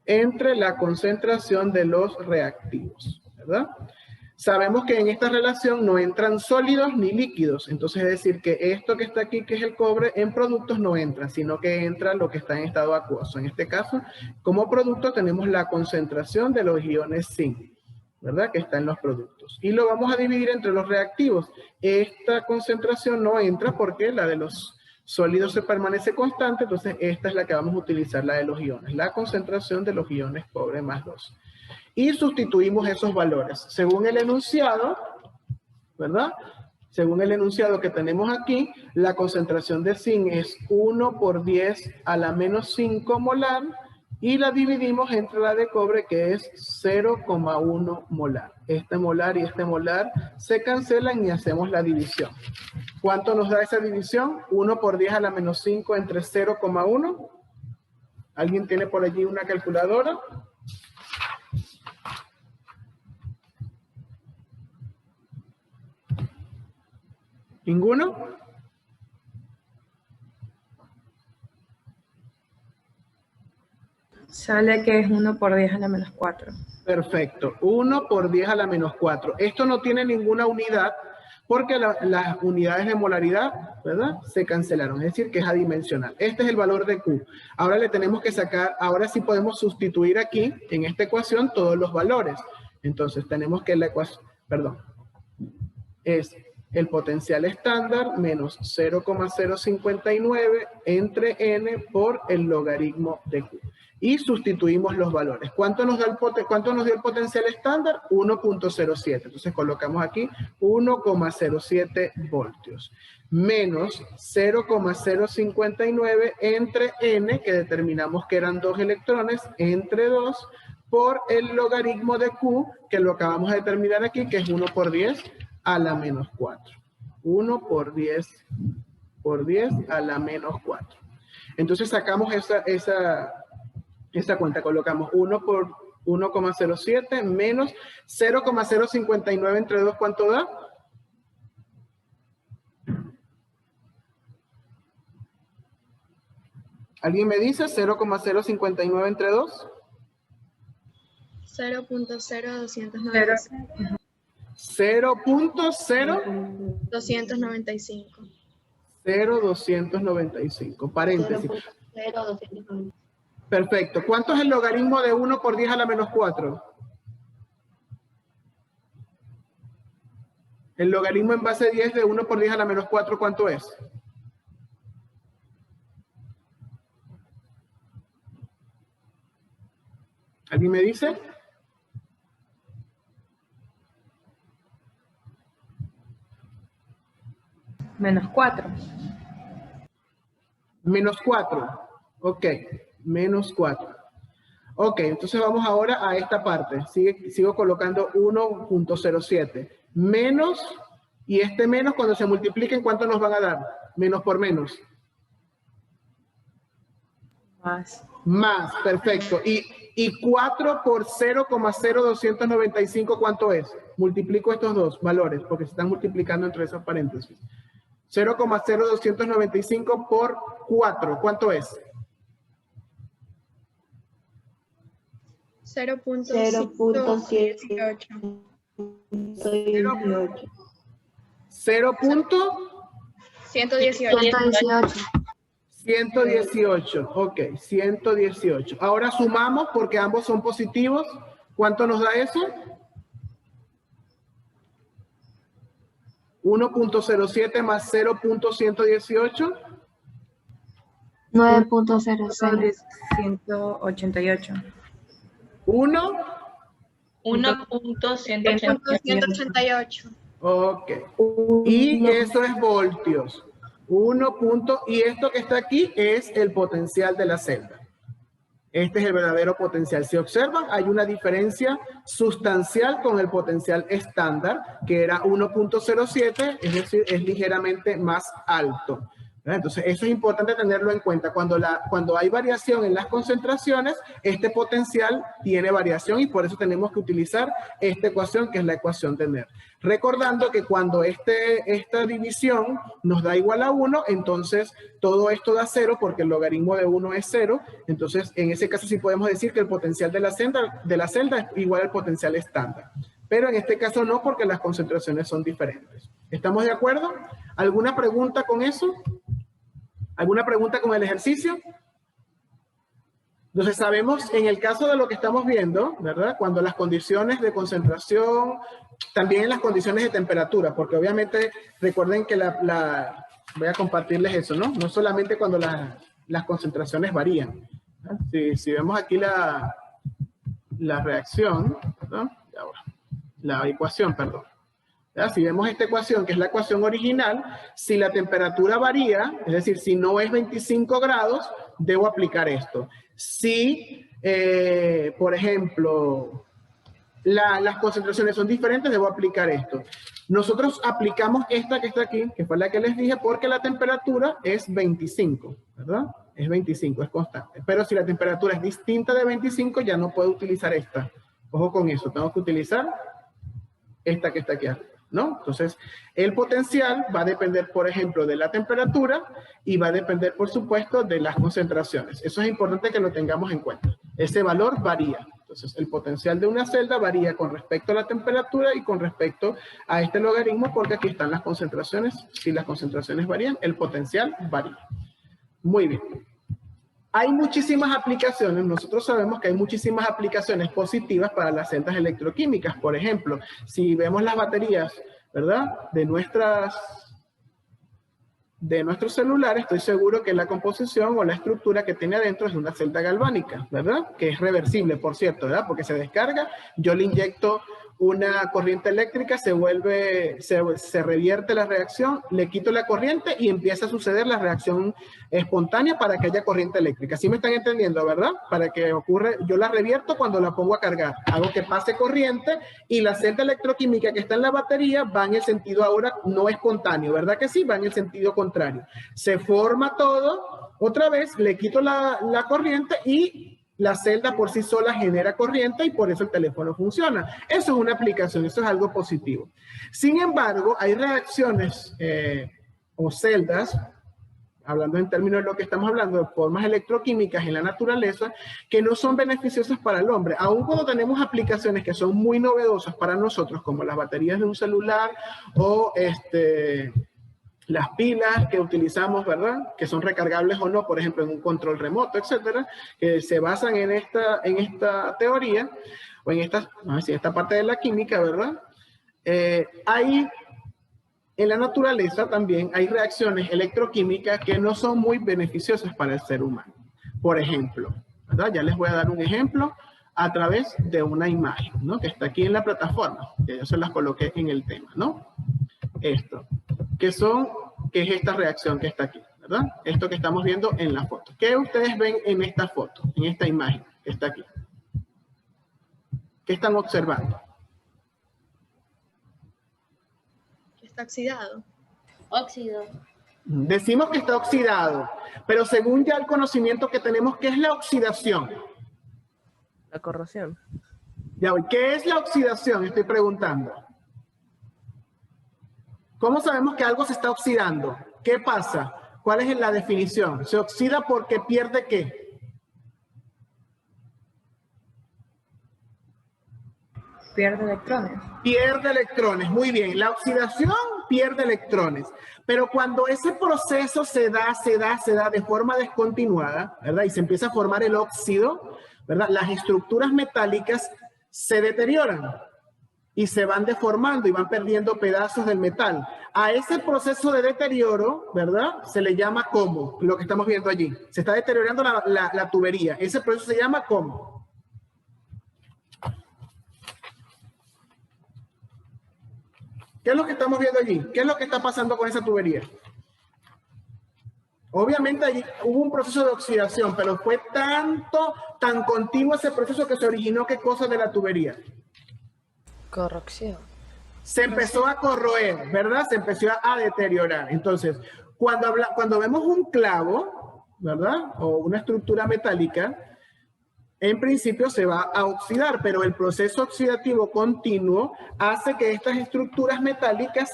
entre la concentración de los reactivos, ¿verdad? Sabemos que en esta relación no entran sólidos ni líquidos, entonces es decir que esto que está aquí, que es el cobre, en productos no entra, sino que entra lo que está en estado acuoso. En este caso, como producto tenemos la concentración de los iones zinc, ¿verdad? Que está en los productos. Y lo vamos a dividir entre los reactivos. Esta concentración no entra porque la de los sólidos se permanece constante, entonces esta es la que vamos a utilizar, la de los iones, la concentración de los iones cobre más 2. Y sustituimos esos valores. Según el enunciado, ¿verdad? Según el enunciado que tenemos aquí, la concentración de zinc es 1 por 10 a la menos 5 molar y la dividimos entre la de cobre que es 0,1 molar. Este molar y este molar se cancelan y hacemos la división. ¿Cuánto nos da esa división? 1 por 10 a la menos 5 entre 0,1. ¿Alguien tiene por allí una calculadora? ¿Ninguno? Sale que es 1 por 10 a la menos 4. Perfecto. 1 por 10 a la menos 4. Esto no tiene ninguna unidad porque las unidades de molaridad, ¿verdad? Se cancelaron. Es decir, que es adimensional. Este es el valor de Q. Ahora le tenemos que sacar, ahora sí podemos sustituir aquí, en esta ecuación, todos los valores. Entonces tenemos que la ecuación, perdón, es el potencial estándar menos 0,059 entre n por el logaritmo de Q. Y sustituimos los valores. ¿Cuánto nos dio el potencial estándar? 1,07. Entonces colocamos aquí 1,07 voltios. Menos 0,059 entre n, que determinamos que eran 2 electrones, entre 2, por el logaritmo de Q, que lo acabamos de determinar aquí, que es 1 por 10 a la menos 4. 1 por 10 a la menos 4. Entonces sacamos esa cuenta, colocamos 1 por 1,07 menos 0,059 entre 2, ¿cuánto da? ¿Alguien me dice 0,059 entre 2? 0.0295. 0.0295. Paréntesis. 0.0295. Perfecto. ¿Cuánto es el logaritmo de 1 por 10 a la menos 4? El logaritmo en base 10 de 1 por 10 a la menos 4, ¿cuánto es? ¿Alguien me dice? Menos 4. Menos 4. Ok, menos 4. Ok, entonces vamos ahora a esta parte. Sigo colocando 1.07. Menos, y este menos cuando se multipliquen, ¿cuánto nos van a dar? Menos por menos. Más. Más, perfecto. Y 4 por 0,0295, ¿cuánto es? Multiplico estos dos valores, porque se están multiplicando entre esos paréntesis. 0,0295 por 4, ¿cuánto es? 0.118. 0.118. 118, ok, 118. Ahora sumamos porque ambos son positivos. ¿Cuánto nos da eso? 1.07 más 0.118. 9.06. 188. 1.188. Ok. Y eso es voltios. 1. Y esto que está aquí es el potencial de la celda. Este es el verdadero potencial. Si observan, hay una diferencia sustancial con el potencial estándar, que era 1.07, es decir, es ligeramente más alto. Entonces, eso es importante tenerlo en cuenta. Cuando hay variación en las concentraciones, este potencial tiene variación y por eso tenemos que utilizar esta ecuación, que es la ecuación de Nernst. Recordando que cuando esta división nos da igual a 1, entonces todo esto da 0 porque el logaritmo de 1 es 0. Entonces, en ese caso sí podemos decir que el potencial de la celda es igual al potencial estándar. Pero en este caso no, porque las concentraciones son diferentes. ¿Estamos de acuerdo? ¿Alguna pregunta con eso? ¿Alguna pregunta con el ejercicio? Entonces sabemos, en el caso de lo que estamos viendo, ¿verdad? Cuando las condiciones de concentración, también en las condiciones de temperatura, porque obviamente recuerden que voy a compartirles eso, ¿no? No solamente cuando las concentraciones varían. Si vemos aquí la reacción, ¿verdad? La ecuación, perdón. Si vemos esta ecuación, que es la ecuación original, si la temperatura varía, es decir, si no es 25 grados, debo aplicar esto. Si, por ejemplo, las concentraciones son diferentes, debo aplicar esto. Nosotros aplicamos esta que está aquí, que fue la que les dije, porque la temperatura es 25, ¿verdad? Es 25, es constante. Pero si la temperatura es distinta de 25, ya no puedo utilizar esta. Ojo con eso, tengo que utilizar esta que está aquí arriba, ¿no? Entonces, el potencial va a depender, por ejemplo, de la temperatura y va a depender, por supuesto, de las concentraciones. Eso es importante que lo tengamos en cuenta. Ese valor varía. Entonces, el potencial de una celda varía con respecto a la temperatura y con respecto a este logaritmo, porque aquí están las concentraciones. Si las concentraciones varían, el potencial varía. Muy bien. Hay muchísimas aplicaciones, nosotros sabemos que hay muchísimas aplicaciones positivas para las celdas electroquímicas. Por ejemplo, si vemos las baterías, ¿verdad? De nuestros celulares, estoy seguro que la composición o la estructura que tiene adentro es una celda galvánica, ¿verdad? Que es reversible, por cierto, ¿verdad? Porque se descarga, yo le inyecto una corriente eléctrica, se revierte la reacción, le quito la corriente y empieza a suceder la reacción espontánea para que haya corriente eléctrica. ¿Sí me están entendiendo, verdad? Para que ocurra, yo la revierto cuando la pongo a cargar. Hago que pase corriente y la celda electroquímica que está en la batería va en el sentido ahora no espontáneo, ¿verdad que sí? Va en el sentido contrario. Se forma todo, otra vez le quito la corriente y la celda por sí sola genera corriente y por eso el teléfono funciona. Eso es una aplicación, eso es algo positivo. Sin embargo, hay reacciones o celdas, hablando en términos de lo que estamos hablando, de formas electroquímicas en la naturaleza, que no son beneficiosas para el hombre. Aun cuando tenemos aplicaciones que son muy novedosas para nosotros, como las baterías de un celular o las pilas que utilizamos, ¿verdad? Que son recargables o no, por ejemplo, en un control remoto, etcétera, que se basan en esta teoría, o en esta parte de la química, ¿verdad? Hay, en la naturaleza también hay reacciones electroquímicas que no son muy beneficiosas para el ser humano. Por ejemplo, ¿verdad? Ya les voy a dar un ejemplo a través de una imagen, ¿no? Que está aquí en la plataforma, que yo se las coloqué en el tema, ¿no? Esto, que es esta reacción que está aquí, ¿verdad? Esto que estamos viendo en la foto. ¿Qué ustedes ven en esta foto, en esta imagen que está aquí? ¿Qué están observando? Está oxidado. Óxido. Decimos que está oxidado, pero según ya el conocimiento que tenemos, ¿qué es la oxidación? La corrosión. Ya voy. ¿Qué es la oxidación? Estoy preguntando. ¿Cómo sabemos que algo se está oxidando? ¿Qué pasa? ¿Cuál es la definición? ¿Se oxida porque pierde qué? Pierde electrones. Pierde electrones. Muy bien. La oxidación pierde electrones. Pero cuando ese proceso se da de forma descontinuada, ¿verdad? Y se empieza a formar el óxido, ¿verdad? Las estructuras metálicas se deterioran y se van deformando y van perdiendo pedazos del metal. A ese proceso de deterioro, ¿verdad? Se le llama ¿cómo? Lo que estamos viendo allí. Se está deteriorando la tubería. Ese proceso se llama ¿cómo? ¿Qué es lo que estamos viendo allí? ¿Qué es lo que está pasando con esa tubería? Obviamente allí hubo un proceso de oxidación, pero fue tan continuo ese proceso que se originó ¿qué cosa de la tubería? Corrosión. Se empezó a corroer, ¿verdad? Se empezó a deteriorar. Entonces, cuando vemos un clavo, ¿verdad? O una estructura metálica, en principio se va a oxidar, pero el proceso oxidativo continuo hace que estas estructuras metálicas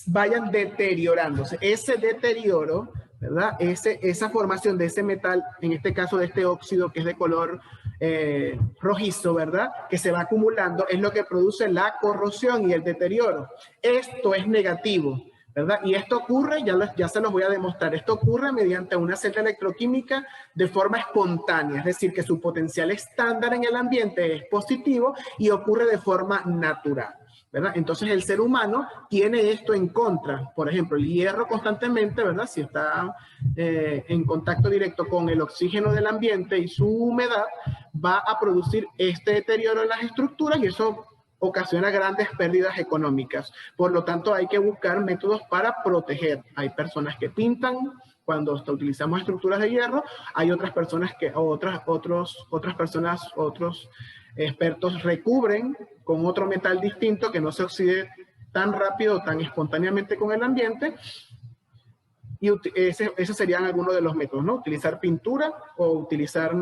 vayan deteriorándose. Ese deterioro, ¿verdad? Esa formación de ese metal, en este caso de este óxido que es de color rojizo, ¿verdad? Que se va acumulando, es lo que produce la corrosión y el deterioro. Esto es negativo, ¿verdad? Y esto ocurre, ya se los voy a demostrar, esto ocurre mediante una celda electroquímica de forma espontánea, es decir, que su potencial estándar en el ambiente es positivo y ocurre de forma natural, ¿verdad? Entonces el ser humano tiene esto en contra. Por ejemplo, el hierro constantemente, ¿verdad? Si está en contacto directo con el oxígeno del ambiente y su humedad, va a producir este deterioro en las estructuras y eso ocasiona grandes pérdidas económicas. Por lo tanto, hay que buscar métodos para proteger. Hay personas que pintan cuando utilizamos estructuras de hierro, hay otras personas otros expertos recubren con otro metal distinto que no se oxide tan rápido o tan espontáneamente con el ambiente. Y esos serían algunos de los métodos, ¿no? Utilizar pintura o utilizar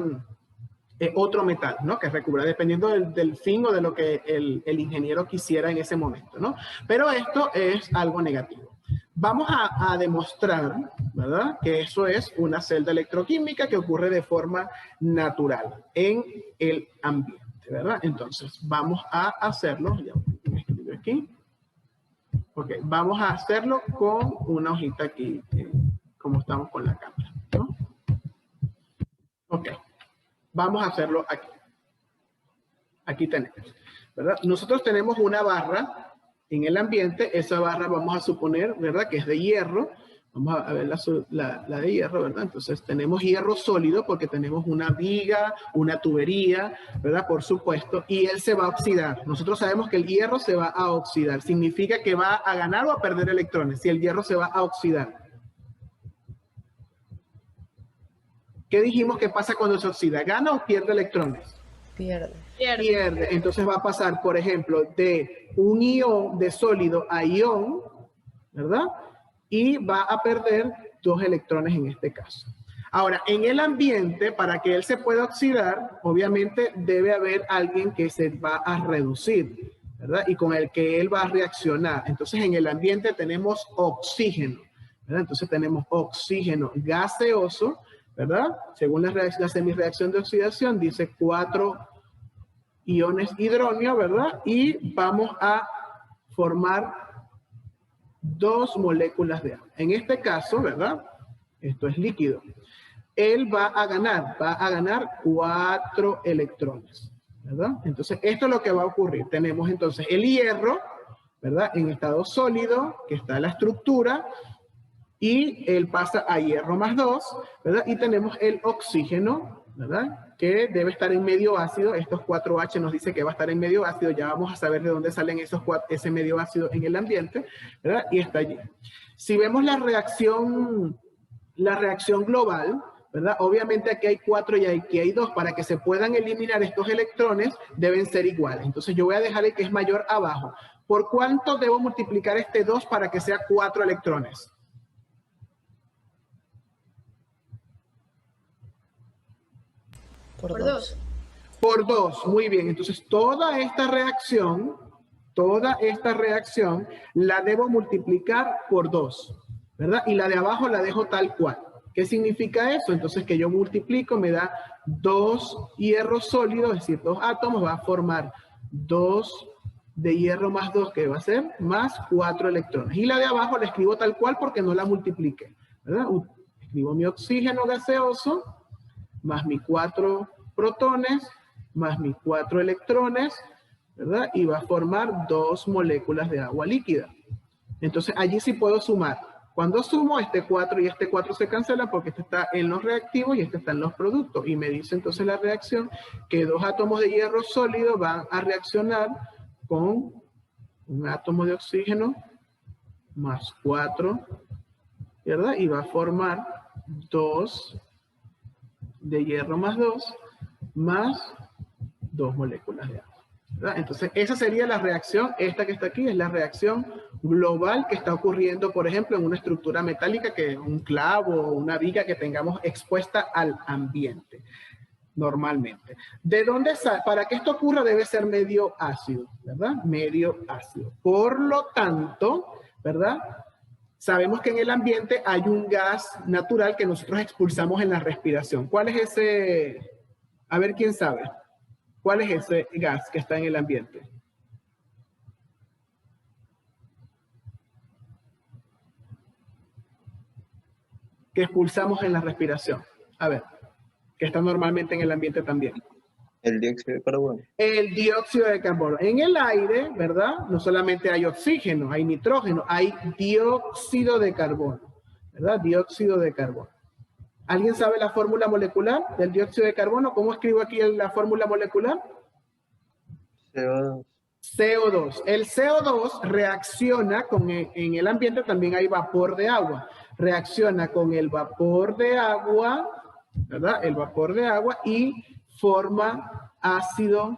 otro metal, ¿no? Que recubra, dependiendo del fin o de lo que el ingeniero quisiera en ese momento, ¿no? Pero esto es algo negativo. Vamos a demostrar, ¿verdad? Que eso es una celda electroquímica que ocurre de forma natural en el ambiente, ¿verdad? Entonces, vamos a hacerlo, ya me escribo aquí. Ok, vamos a hacerlo con una hojita aquí, como estamos con la cámara, ¿no? Ok. Vamos a hacerlo aquí. Aquí tenemos, ¿verdad? Nosotros tenemos una barra en el ambiente. Esa barra vamos a suponer, ¿verdad? Que es de hierro. Vamos a ver la de hierro, ¿verdad? Entonces tenemos hierro sólido porque tenemos una viga, una tubería, ¿verdad? Por supuesto. Y él se va a oxidar. Nosotros sabemos que el hierro se va a oxidar. Significa que va a ganar o a perder electrones. Si el hierro se va a oxidar. ¿Qué dijimos que pasa cuando se oxida? ¿Gana o pierde electrones? Pierde. Pierde. Entonces va a pasar, por ejemplo, de un ion de sólido a ion, ¿verdad? Y va a perder 2 electrones en este caso. Ahora, en el ambiente, para que él se pueda oxidar, obviamente debe haber alguien que se va a reducir, ¿verdad? Y con el que él va a reaccionar. Entonces, en el ambiente tenemos oxígeno, ¿verdad? Entonces tenemos oxígeno gaseoso, ¿verdad? Según la semireacción de oxidación, dice 4 iones hidronio, ¿verdad? Y vamos a formar 2 moléculas de agua. En este caso, ¿verdad? Esto es líquido. Él va a ganar 4 electrones, ¿verdad? Entonces, esto es lo que va a ocurrir. Tenemos entonces el hierro, ¿verdad? En estado sólido, que está la estructura, y él pasa a hierro más 2, ¿verdad? Y tenemos el oxígeno, ¿verdad? Que debe estar en medio ácido. Estos 4H nos dice que va a estar en medio ácido. Ya vamos a saber de dónde salen ese medio ácido en el ambiente, ¿verdad? Y está allí. Si vemos la reacción global, ¿verdad? Obviamente aquí hay 4 y aquí hay 2. Para que se puedan eliminar estos electrones, deben ser iguales. Entonces yo voy a dejar el que es mayor abajo. ¿Por cuánto debo multiplicar este 2 para que sea 4 electrones? Por Por 2. 2. Por 2, muy bien. Entonces toda esta reacción la debo multiplicar por 2, ¿verdad? Y la de abajo la dejo tal cual. ¿Qué significa eso? Entonces que yo multiplico me da 2 hierros sólidos, es decir, 2 átomos, va a formar 2 de hierro más 2, que va a ser más 4 electrones. Y la de abajo la escribo tal cual porque no la multipliqué, ¿verdad? Escribo mi oxígeno gaseoso, más mis 4 protones, más mis 4 electrones, ¿verdad? Y va a formar 2 moléculas de agua líquida. Entonces allí sí puedo sumar. Cuando sumo, este 4 y este 4 se cancelan porque este está en los reactivos y este está en los productos. Y me dice entonces la reacción que 2 átomos de hierro sólido van a reaccionar con un átomo de oxígeno más 4, ¿verdad? Y va a formar 2 de hierro más 2 más 2 moléculas de agua, ¿verdad? Entonces esa sería la reacción. Esta que está aquí es la reacción global que está ocurriendo, por ejemplo, en una estructura metálica, que es un clavo o una viga que tengamos expuesta al ambiente normalmente. ¿De dónde sale? Para que esto ocurra debe ser medio ácido, ¿verdad? Medio ácido. Por lo tanto, ¿verdad? Sabemos que en el ambiente hay un gas natural que nosotros expulsamos en la respiración. ¿Cuál es ese? A ver, ¿quién sabe? ¿Cuál es ese gas que está en el ambiente? Que expulsamos en la respiración. A ver, que está normalmente en el ambiente también. El dióxido de carbono. El dióxido de carbono. En el aire, ¿verdad? No solamente hay oxígeno, hay nitrógeno, hay dióxido de carbono, ¿verdad? Dióxido de carbono. ¿Alguien sabe la fórmula molecular del dióxido de carbono? ¿Cómo escribo aquí la fórmula molecular? CO2. CO2. El CO2 reacciona con en el ambiente también hay vapor de agua. Reacciona con el vapor de agua, ¿verdad? El vapor de agua y forma ácido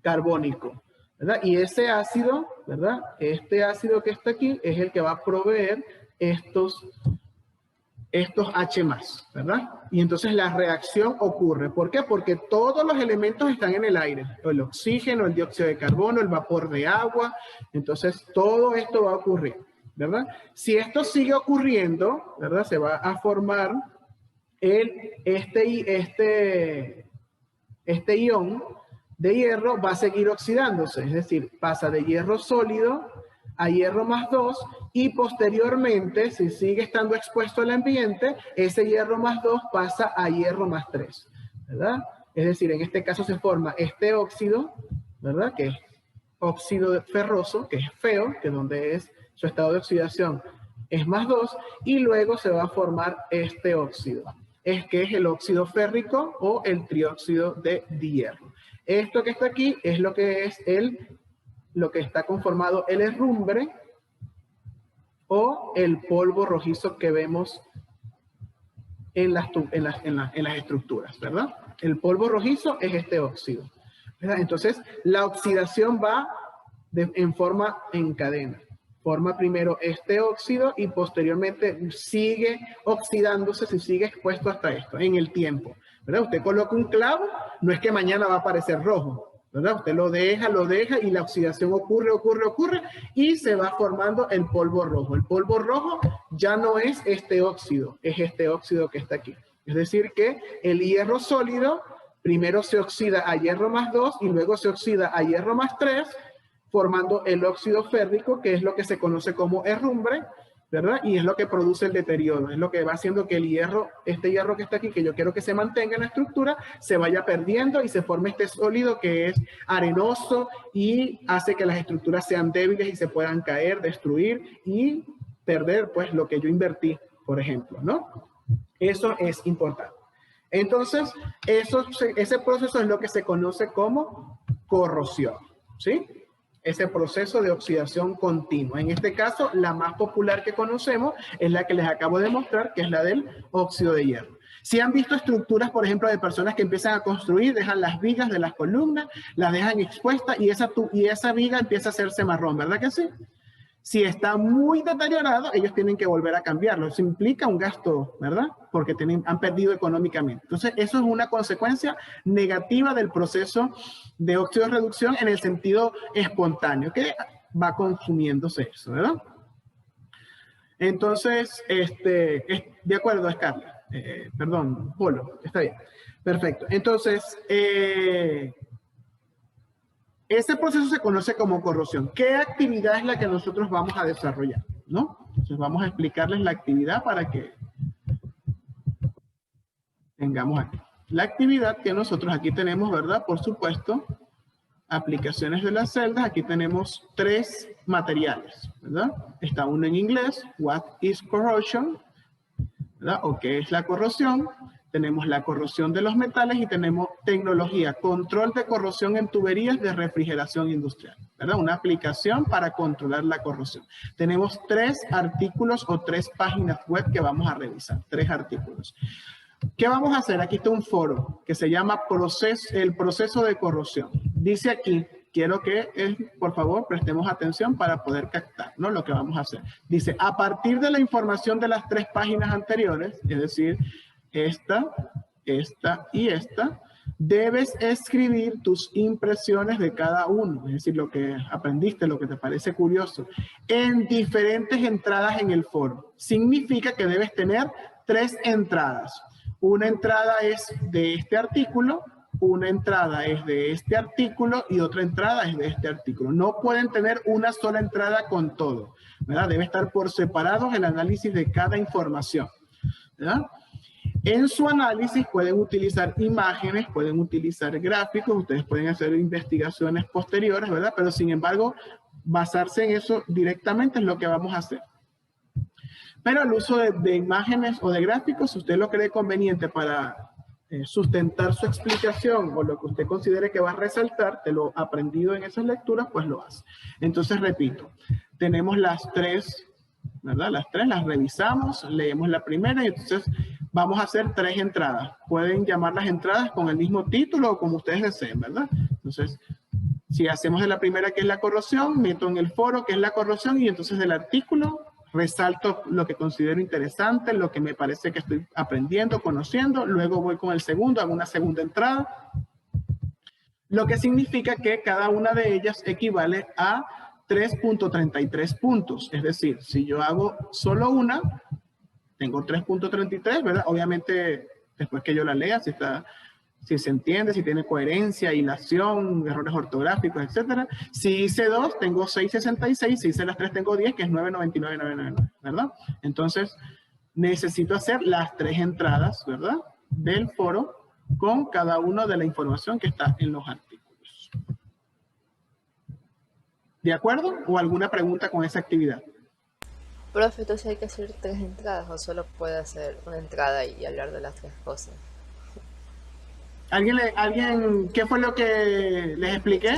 carbónico, ¿verdad? Y ese ácido, ¿verdad? Este ácido que está aquí es el que va a proveer estos H+, ¿verdad? Y entonces la reacción ocurre. ¿Por qué? Porque todos los elementos están en el aire. El oxígeno, el dióxido de carbono, el vapor de agua. Entonces todo esto va a ocurrir, ¿verdad? Si esto sigue ocurriendo, ¿verdad? Se va a formar este ion de hierro, va a seguir oxidándose. Es decir, pasa de hierro sólido a hierro más 2 y posteriormente, si sigue estando expuesto al ambiente, ese hierro más 2 pasa a hierro más 3, ¿verdad? Es decir, en este caso se forma este óxido, ¿verdad? Que es óxido ferroso, que es feo, que donde es su estado de oxidación es más 2, y luego se va a formar este óxido, que es el óxido férrico o el trióxido de hierro. Esto que está aquí es lo que es lo que está conformado el herrumbre o el polvo rojizo que vemos en las estructuras, ¿verdad? El polvo rojizo es este óxido, ¿verdad? Entonces, la oxidación va en forma en cadena. Forma primero este óxido y posteriormente sigue oxidándose si sigue expuesto hasta esto en el tiempo, ¿verdad? Usted coloca un clavo, no es que mañana va a aparecer rojo, ¿verdad? Usted lo deja y la oxidación ocurre y se va formando el polvo rojo. El polvo rojo ya no es este óxido, es este óxido que está aquí. Es decir que el hierro sólido primero se oxida a hierro más 2 y luego se oxida a hierro más 3 formando el óxido férrico, que es lo que se conoce como herrumbre, ¿verdad? Y es lo que produce el deterioro, es lo que va haciendo que el hierro, este hierro que está aquí, que yo quiero que se mantenga en la estructura, se vaya perdiendo y se forme este sólido que es arenoso y hace que las estructuras sean débiles y se puedan caer, destruir y perder, pues, lo que yo invertí, por ejemplo, ¿no? Eso es importante. Entonces, ese proceso es lo que se conoce como corrosión, ¿sí? Ese proceso de oxidación continua. En este caso, la más popular que conocemos es la que les acabo de mostrar, que es la del óxido de hierro. Si han visto estructuras, por ejemplo, de personas que empiezan a construir, dejan las vigas de las columnas, las dejan expuestas y esa viga empieza a hacerse marrón, ¿verdad que sí? Si está muy deteriorado, ellos tienen que volver a cambiarlo. Eso implica un gasto, ¿verdad? Porque han perdido económicamente. Entonces, eso es una consecuencia negativa del proceso de óxido de reducción en el sentido espontáneo, que va consumiéndose eso, ¿verdad? Entonces, de acuerdo, Scarlett. Perdón, Polo, está bien. Perfecto. Entonces, ese proceso se conoce como corrosión. ¿Qué actividad es la que nosotros vamos a desarrollar? ¿No? Entonces vamos a explicarles la actividad para que tengamos aquí. La actividad que nosotros aquí tenemos, ¿verdad? Por supuesto, aplicaciones de las celdas. Aquí tenemos 3 materiales, ¿verdad? Está uno en inglés, What is corrosion? ¿Verdad? O qué es la corrosión. Tenemos la corrosión de los metales y tenemos tecnología, control de corrosión en tuberías de refrigeración industrial, ¿verdad? Una aplicación para controlar la corrosión. Tenemos 3 artículos o 3 páginas web que vamos a revisar, 3 artículos. ¿Qué vamos a hacer? Aquí está un foro que se llama el proceso de corrosión. Dice aquí, quiero que, por favor, prestemos atención para poder captar, ¿no? Lo que vamos a hacer. Dice, a partir de la información de las 3 páginas anteriores, es decir, esta y esta, debes escribir tus impresiones de cada uno, es decir, lo que aprendiste, lo que te parece curioso, en diferentes entradas en el foro. Significa que debes tener 3 entradas. Una entrada es de este artículo, una entrada es de este artículo y otra entrada es de este artículo. No pueden tener una sola entrada con todo, ¿verdad? Debe estar por separados el análisis de cada información, ¿verdad? En su análisis pueden utilizar imágenes, pueden utilizar gráficos, ustedes pueden hacer investigaciones posteriores, ¿verdad? Pero sin embargo, basarse en eso directamente es lo que vamos a hacer. Pero el uso de imágenes o de gráficos, si usted lo cree conveniente para sustentar su explicación o lo que usted considere que va a resaltar de lo aprendido en esas lecturas, pues lo hace. Entonces, repito, tenemos las 3, ¿verdad? Las 3 las revisamos, leemos la primera y entonces vamos a hacer 3 entradas. Pueden llamar las entradas con el mismo título o como ustedes deseen, ¿verdad? Entonces, si hacemos de la primera que es la corrosión, meto en el foro que es la corrosión y entonces del artículo resalto lo que considero interesante, lo que me parece que estoy aprendiendo, conociendo. Luego voy con el segundo, hago una segunda entrada. Lo que significa que cada una de ellas equivale a 3.33 puntos. Es decir, si yo hago solo una, tengo 3.33, ¿verdad? Obviamente, después que yo la lea, si se entiende, si tiene coherencia, hilación, errores ortográficos, etc. Si hice 2, tengo 6.66. Si hice las 3, tengo 10, que es 9.99, ¿verdad? Entonces, necesito hacer las 3 entradas, ¿verdad? Del foro con cada una de la información que está en los artículos. ¿De acuerdo? ¿O alguna pregunta con esa actividad? Profe, entonces hay que hacer 3 entradas o solo puede hacer una entrada y hablar de las 3 cosas. ¿Alguien, qué fue lo que les expliqué?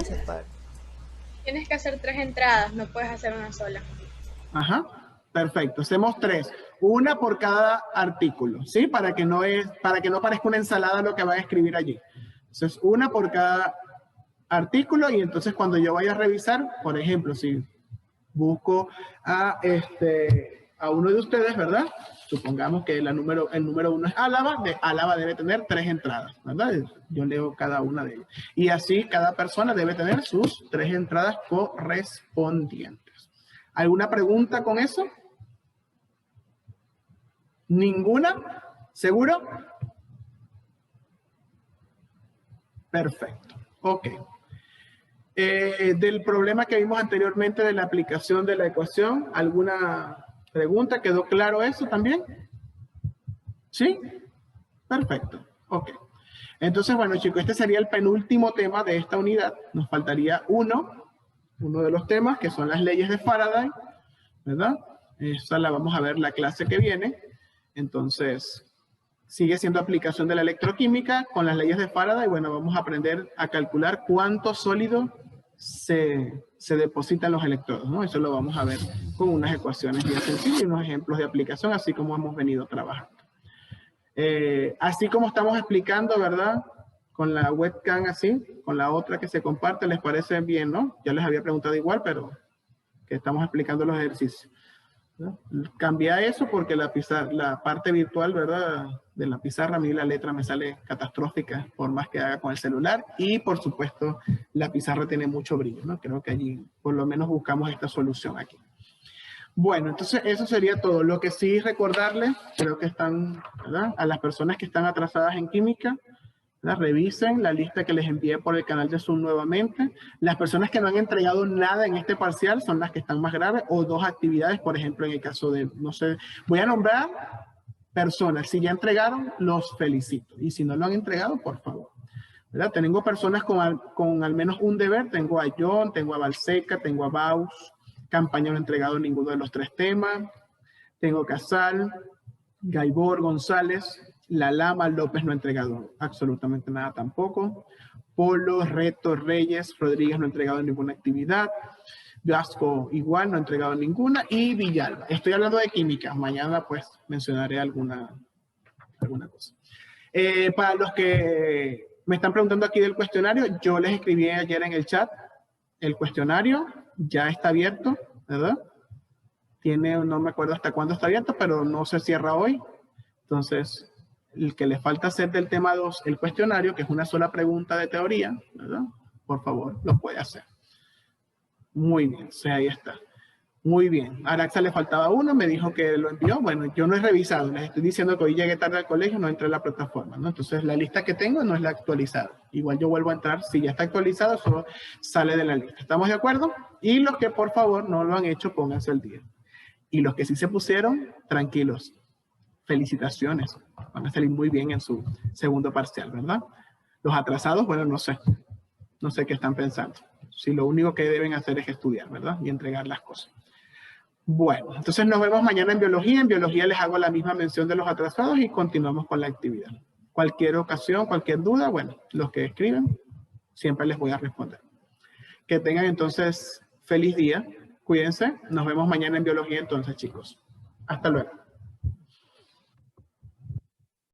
Tienes que hacer 3 entradas, no puedes hacer una sola. Ajá, perfecto. Hacemos 3. Una por cada artículo, ¿sí? Para que no parezca una ensalada lo que van a escribir allí. Entonces, una por cada artículo y entonces cuando yo vaya a revisar, por ejemplo, si busco a uno de ustedes, ¿verdad? Supongamos que el número 1 es Álava, de Álava debe tener 3 entradas, ¿verdad? Yo leo cada una de ellas. Y así cada persona debe tener sus 3 entradas correspondientes. ¿Alguna pregunta con eso? ¿Ninguna? ¿Seguro? Perfecto. Ok. Del problema que vimos anteriormente de la aplicación de la ecuación, ¿alguna pregunta? ¿Quedó claro eso también? ¿Sí? Perfecto. Ok. Entonces, bueno, chicos, este sería el penúltimo tema de esta unidad. Nos faltaría uno de los temas, que son las leyes de Faraday, ¿verdad? Esa la vamos a ver la clase que viene. Entonces, sigue siendo aplicación de la electroquímica con las leyes de Faraday. Bueno, vamos a aprender a calcular cuánto sólido se depositan los electrodos, ¿no? Eso lo vamos a ver con unas ecuaciones bien sencillas y unos ejemplos de aplicación, así como hemos venido trabajando. Así como estamos explicando, ¿verdad? Con la webcam así, con la otra que se comparte, ¿les parece bien, no? Ya les había preguntado igual, pero que estamos explicando los ejercicios, ¿no? Cambia eso porque la parte virtual, ¿verdad? De la pizarra, a mí la letra me sale catastrófica por más que haga con el celular. Y por supuesto, la pizarra tiene mucho brillo, ¿no? Creo que allí por lo menos buscamos esta solución aquí. Bueno, entonces eso sería todo. Lo que sí recordarles, creo que están, ¿verdad? A las personas que están atrasadas en química, ¿verdad? Revisen la lista que les envié por el canal de Zoom nuevamente. Las personas que no han entregado nada en este parcial son las que están más graves, o 2 actividades, por ejemplo, en el caso de, no sé, voy a nombrar personas. Si ya entregaron, los felicito. Y si no lo han entregado, por favor, ¿verdad? Tengo personas con al menos un deber. Tengo a John, tengo a Balseca, tengo a Baus. Campaña no ha entregado ninguno de los 3 temas. Tengo Casal, Gaibor, González, La Lama, López no ha entregado absolutamente nada tampoco. Polo, Reto, Reyes, Rodríguez no ha entregado ninguna actividad. Gasco igual, no ha entregado ninguna. Y Villalba. Estoy hablando de química. Mañana pues mencionaré alguna cosa. Para los que me están preguntando aquí del cuestionario, yo les escribí ayer en el chat el cuestionario. Ya está abierto, ¿verdad? No me acuerdo hasta cuándo está abierto, pero no se cierra hoy. Entonces, el que le falta hacer del tema 2, el cuestionario, que es una sola pregunta de teoría, ¿verdad? Por favor, lo puede hacer. Muy bien, o sea, ahí está. Muy bien. A Araxa le faltaba uno, me dijo que lo envió. Bueno, yo no he revisado, les estoy diciendo que hoy llegué tarde al colegio, no entré a la plataforma, ¿no? Entonces, la lista que tengo no es la actualizada. Igual yo vuelvo a entrar, si ya está actualizado, solo sale de la lista. ¿Estamos de acuerdo? Y los que por favor no lo han hecho, pónganse al día. Y los que sí se pusieron, tranquilos. Felicitaciones. Van a salir muy bien en su segundo parcial, ¿verdad? Los atrasados, bueno, no sé. No sé qué están pensando. Si lo único que deben hacer es estudiar, ¿verdad? Y entregar las cosas. Bueno, entonces nos vemos mañana en biología. En biología les hago la misma mención de los atrasados y continuamos con la actividad. Cualquier ocasión, cualquier duda, bueno, los que escriben, siempre les voy a responder. Que tengan entonces feliz día. Cuídense. Nos vemos mañana en biología entonces, chicos. Hasta luego.